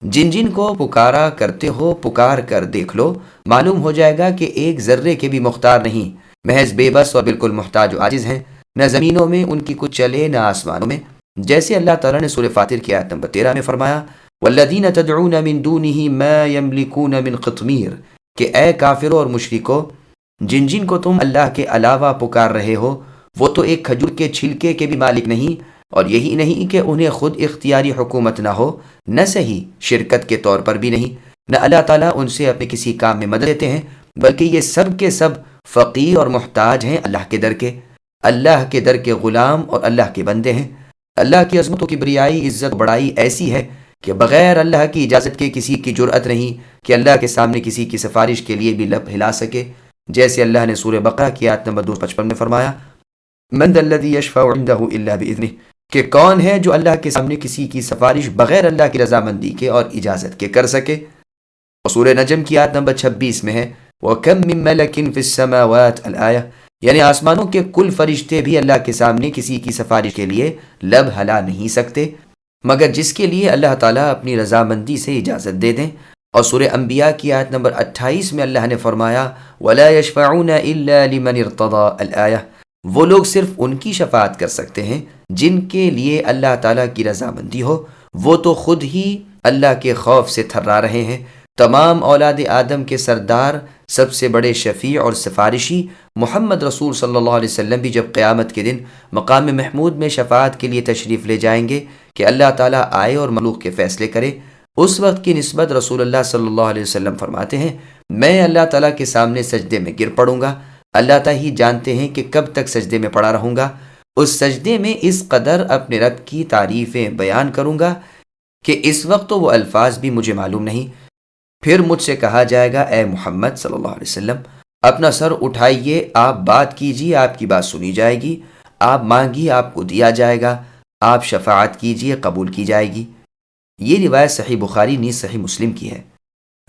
جن جن کو پکارا کرتے ہو پکار کر دیکھ لو، معلوم ہو جائے گا کہ ایک ذرے کے بھی مختار نہیں، محض بے بس اور بالکل محتاج و عاجز ہیں، نہ زمینوں میں ان کی کچھ چلے نہ آسمانوں میں، جیسے اللہ تعالیٰ نے سورہ فاطر کی آیت نمبر 13 میں فرمایا والذین تدعون من دونہ ما یملکون من قطمیر، کہ اے کافروں اور مشرکو، جن جن کو تم اللہ کے علاوہ پکار رہے ہو وہ تو ایک کھجور کے چھلکے کے بھی مالک نہیں، اور یہی نہیں کہ انہیں خود اختیاری حکومت نہ ہو، نہ صحیح شرکت کے طور پر بھی نہیں، نہ اللہ تعالیٰ ان سے اپنے کسی کام میں مدد دیتے ہیں، بلکہ یہ سب کے سب فقیر اور محتاج ہیں اللہ کے در کے غلام اور اللہ کے بندے ہیں۔ اللہ کی عظمت و کبریائی، عزت و بڑائی ایسی ہے کہ بغیر اللہ کی اجازت کے کسی کی جرأت نہیں کہ اللہ کے سامنے کسی کی سفارش کے لیے بھی لب ہلا سکے، جیسے اللہ نے سورہ بقرہ کی آیت نمبر 255 میں فرمایا، من ذا الذی یشفع عنده الا باذنہ، کہ کون ہے جو اللہ کے سامنے کسی کی سفارش بغیر اللہ کی رضامندی کے اور اجازت کے کر سکے۔ اور سورہ نجم کی آیت نمبر 26 میں ہے، وَكَم مِّن مَلَكٍ فِي السَّمَاوَاتِ الْآیَةِ، یعنی آسمانوں کے کل فرشتے بھی اللہ کے سامنے کسی کی سفارش کے لیے لب ہلا نہیں سکتے مگر جس کے لیے اللہ تعالیٰ اپنی رضامندی سے اجازت دے دیں۔ اور سورہ انبیاء کی آیت نمبر 28 میں اللہ نے فرمایا، وَلَا يَشْفَعُونَ إِلَّا لِمَنِ ارْتَضَىٰ الْآیَةِ، وہ لوگ صرف ان کی شفاعت کر سکتے ہیں جن کے لیے اللہ تعالیٰ کی رضامندی ہو، وہ تو خود ہی اللہ کے خوف سے تھرا رہے ہیں۔ تمام اولاد آدم کے سردار، سب سے بڑے شفیع اور سفارشی محمد رسول صلی اللہ علیہ وسلم بھی جب قیامت کے دن مقام محمود میں شفاعت کے لیے تشریف لے جائیں گے کہ اللہ تعالیٰ آئے اور مخلوق کے فیصلے کرے، اس وقت کی نسبت رسول اللہ صلی اللہ علیہ وسلم فرماتے ہیں، میں اللہ تعالیٰ کے سامنے سجدے میں گر پڑوں گا، اللہ تعالیٰ ہی جانتے ہیں کہ کب تک سجدے میں پڑا رہوں گا، اس سجدے میں اس قدر اپنے رب کی تعریفیں بیان کروں گا کہ اس وقت تو وہ الفاظ بھی مجھے معلوم نہیں۔ پھر مجھ سے کہا جائے گا، اے محمد صلی اللہ علیہ وسلم، اپنا سر اٹھائیے، آپ بات کیجیے، آپ کی بات سنی جائے گی، آپ مانگیے، آپ کو دیا جائے گا، آپ شفاعت کیجیے، قبول کی جائے گی۔ یہ روایت صحیح بخاری نیز صحیح مسلم کی ہے۔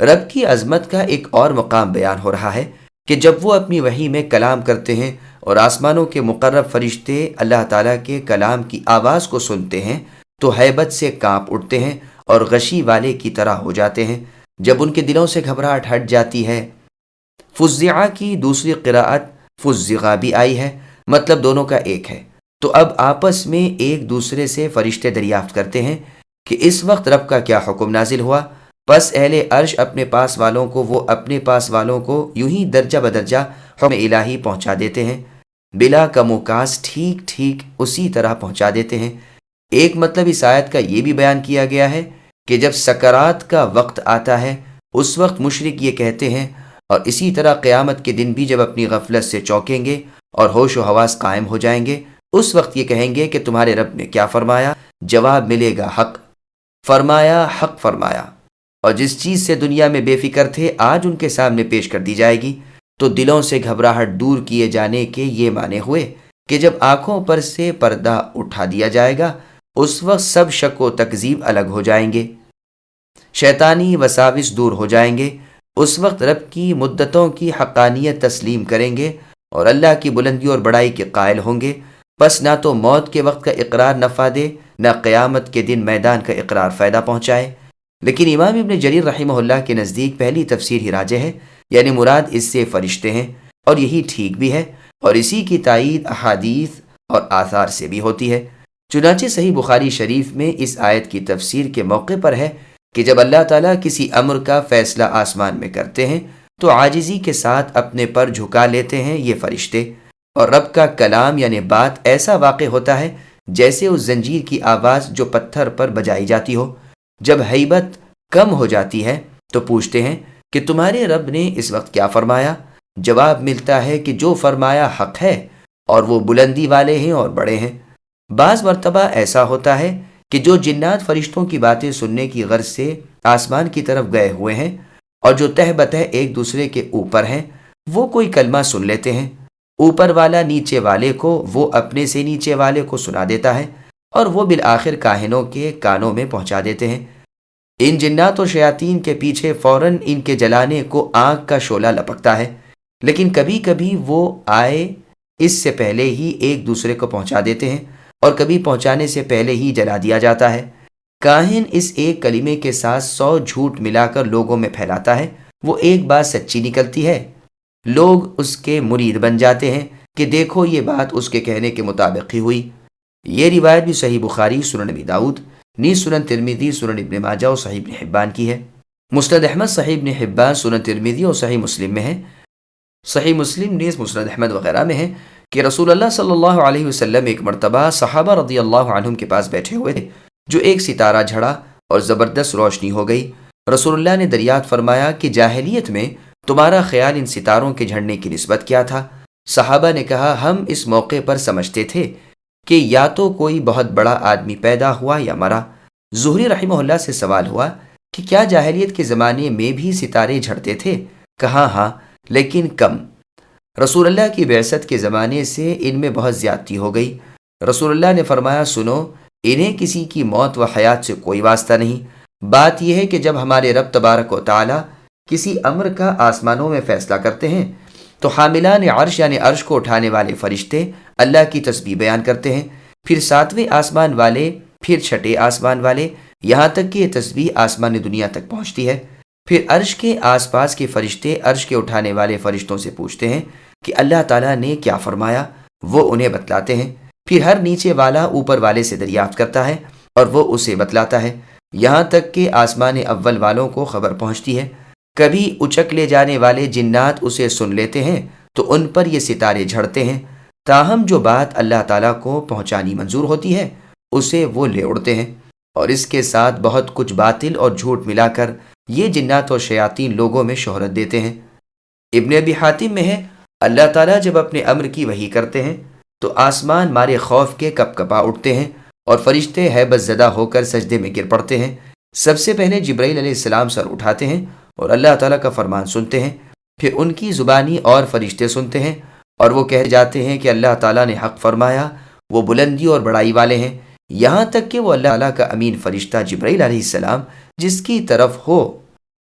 رب کی عظمت کا ایک اور مقام بیان ہو رہا ہے کہ جب وہ اپنی وحی میں کلام کرتے ہیں اور آسمانوں کے مقرب فرشتے اللہ تعالیٰ کے کلام کی آواز کو سنتے ہیں تو ہیبت سے کانپ اٹھتے ہیں اور غشی والے کی طرح ہو جاتے ہیں۔ جب ان کے دلوں سے گھبراہٹ ہٹ جاتی ہے، فزع کی دوسری قراءت فزغا بھی آئی ہے، مطلب دونوں کا ایک ہے، تو اب آپس میں ایک دوسرے سے فرشتے دریافت کرتے ہیں کہ اس وقت رب کا کیا حکم نازل ہوا، پس اہل عرش اپنے پاس والوں کو، وہ اپنے پاس والوں کو یوں ہی درجہ بدرجہ حکم الہی پہنچا دیتے ہیں، بلا کم و کاس ٹھیک ٹھیک اسی طرح پہنچا دیتے ہیں۔ ایک مطلب اس آیت کا یہ بھی بیان کیا گیا ہے کہ جب سکرات کا وقت آتا ہے اس وقت مشرک یہ کہتے ہیں، اور اسی طرح قیامت کے دن بھی جب اپنی غفلت سے چونکیں گے اور ہوش و حواس قائم ہو جائیں گے اس وقت یہ کہیں گے کہ تمہارے رب نے کیا فرمایا، جواب ملے گا حق فرمایا، حق فرمایا۔ اور جس چیز سے دنیا میں بے فکر تھے آج ان کے سامنے پیش کر دی جائے گی، تو دلوں سے گھبراہٹ دور کیے جانے کے یہ معنی ہوئے کہ جب آنکھوں پر سے پردہ اٹھا دیا جائے گا اس وقت سب شک و تکذیب الگ ہو جائیں گے، شیطانی وساوس دور ہو جائیں گے، اس وقت رب کی مدتوں کی حقانیت تسلیم کریں گے اور اللہ کی بلندی اور بڑائی کے قائل ہوں گے۔ پس نہ تو موت کے وقت کا اقرار نفع دے، نہ قیامت کے دن میدان کا اقرار فائدہ پہنچائے۔ لیکن امام ابن جریر رحمہ اللہ کے نزدیک پہلی تفسیر ہی راجح ہے، یعنی مراد اس سے فرشتے ہیں، اور یہی ٹھیک بھی ہے، اور اسی کی تائید احادیث اور آثار سے بھی ہوتی ہے۔ چنانچہ صحیح بخاری شریف میں اس آیت کی تفسیر کے موقع پر ہے کہ جب اللہ تعالیٰ کسی امر کا فیصلہ آسمان میں کرتے ہیں تو عاجزی کے ساتھ اپنے پر جھکا لیتے ہیں یہ فرشتے، اور رب کا کلام یعنی بات ایسا واقع ہوتا ہے جیسے اس زنجیر کی آواز جو پتھر پر بجائی جاتی ہو۔ جب ہیبت کم ہو جاتی ہے تو پوچھتے ہیں کہ تمہارے رب نے اس وقت کیا فرمایا، جواب ملتا ہے کہ جو فرمایا حق ہے اور وہ بلندی والے ہیں اور بڑے ہیں۔ بعض مرتبہ ایسا ہوتا ہے کہ جو جنات فرشتوں کی باتیں سننے کی غرض سے آسمان کی طرف گئے ہوئے ہیں اور جو تہ بتہ ایک دوسرے کے اوپر ہیں، وہ کوئی کلمہ سن لیتے ہیں، اوپر والا نیچے والے کو، وہ اپنے سے نیچے والے کو سنا دیتا ہے، اور وہ بالآخر کاہنوں کے کانوں میں پہنچا دیتے ہیں۔ ان جنات و شیاطین کے پیچھے فوراً ان کے جلانے کو آگ کا شعلہ لپکتا ہے، لیکن کبھی کبھی وہ آئے اس سے پہلے ہی ایک دوسرے کو پہنچا دیتے ہیں، اور کبھی پہنچانے سے پہلے ہی جلا دیا جاتا ہے۔ کاہن اس ایک کلمے کے ساتھ 100 جھوٹ ملا کر لوگوں میں پھیلاتا ہے، وہ ایک بات سچی نکلتی ہے، لوگ اس کے مرید بن جاتے ہیں کہ دیکھو یہ بات اس کے کہنے کے مطابق ہی ہوئی۔ یہ روایت بھی صحیح بخاری، سنن ابی داؤد نیز، سنن ترمذی، سنن ابن ماجہ اور صحیح ابن حبان کی ہے۔ مسند احمد صحیح ابن حبان، سنن ترمذی اور صحیح مسلم میں ہے۔ صحیح مسلم نیز مسند احمد وغیرہ میں ہے کہ رسول اللہ صلی اللہ علیہ وسلم ایک مرتبہ صحابہ رضی اللہ عنہم کے پاس بیٹھے ہوئے تھے، جو ایک ستارہ جھڑا اور زبردست روشنی ہو گئی۔ رسول اللہ نے دریافت فرمایا کہ جاہلیت میں تمہارا خیال ان ستاروں کے جھڑنے کی نسبت کیا تھا؟ صحابہ نے کہا ہم اس موقع پر سمجھتے تھے کہ یا تو کوئی بہت بڑا آدمی پیدا ہوا یا مرا۔ زہری رحمہ اللہ سے سوال ہوا کہ کیا جاہلیت کے زمانے میں بھی ستارے جھڑتے تھے؟ کہا ہاں، لیکن کم۔ رسول اللہ کی بعثت کے زمانے سے ان میں بہت زیادتی ہو گئی۔ رسول اللہ نے فرمایا سنو، انہیں کسی کی موت و حیات سے کوئی واسطہ نہیں، بات یہ ہے کہ جب ہمارے رب تبارک و تعالی کسی امر کا آسمانوں میں فیصلہ کرتے ہیں تو حاملان عرش یعنی عرش کو اٹھانے والے فرشتے اللہ کی تسبیح بیان کرتے ہیں، پھر ساتویں آسمان والے، پھر چھٹے آسمان والے، یہاں تک کہ یہ تسبیح آسمان دنیا تک پہنچتی ہے۔ پھر عرش کے آس پاس کے فرشتے عرش کے اٹھانے والے فرشتوں سے پوچھتے ہیں کہ اللہ تعالیٰ نے کیا فرمایا، وہ انہیں بتلاتے ہیں۔ پھر ہر نیچے والا اوپر والے سے دریافت کرتا ہے اور وہ اسے بتلاتا ہے، یہاں تک کہ آسمان اول والوں کو خبر پہنچتی ہے۔ کبھی اچک لے جانے والے جنات اسے سن لیتے ہیں تو ان پر یہ ستارے جھڑتے ہیں، تاہم جو بات اللہ تعالیٰ کو پہنچانی منظور ہوتی ہے اسے وہ لے اڑتے ہیں، اور اس کے ساتھ بہت کچھ باطل اور جھوٹ ملا کر یہ جنات اور شیاطین لوگوں میں شہرت دیتے ہیں۔ ابن ابی حاتم میں ہے اللہ تعالیٰ جب اپنے امر کی وحی کرتے ہیں تو آسمان مارے خوف کے کپ کپا اٹھتے ہیں اور فرشتے ہیبت زدہ ہو کر سجدے میں گر پڑتے ہیں۔ سب سے پہلے جبرائیل علیہ السلام سر اٹھاتے ہیں اور اللہ تعالیٰ کا فرمان سنتے ہیں، پھر ان کی زبانی اور فرشتے سنتے ہیں اور وہ کہہ جاتے ہیں کہ اللہ تعالیٰ نے حق فرمایا، وہ بلندی اور بڑائی والے ہیں، یہاں تک کہ وہ اللہ تعالیٰ کا امین فرشتہ جبرائیل علیہ السلام جس کی طرف ہو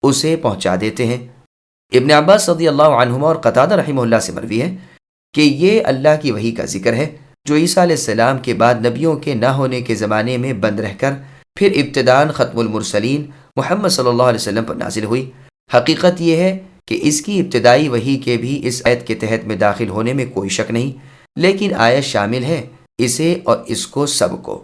اسے پہنچا دیتے ہیں۔ ابن عباس رضی اللہ عنہما اور قتادہ رحمہ اللہ سے مروی ہے کہ یہ اللہ کی وحی کا ذکر ہے جو عیسیٰ علیہ السلام کے بعد نبیوں کے نہ ہونے کے زمانے میں بند رہ کر پھر ابتداءً ختم المرسلین محمد صلی اللہ علیہ وسلم پر نازل ہوئی۔ حقیقت یہ ہے کہ اس کی ابتدائی وحی کے بھی اس آیت کے تحت میں داخل ہونے میں کوئی شک نہیں، لیکن آیت شامل ہے اسے اور اس کو سب کو۔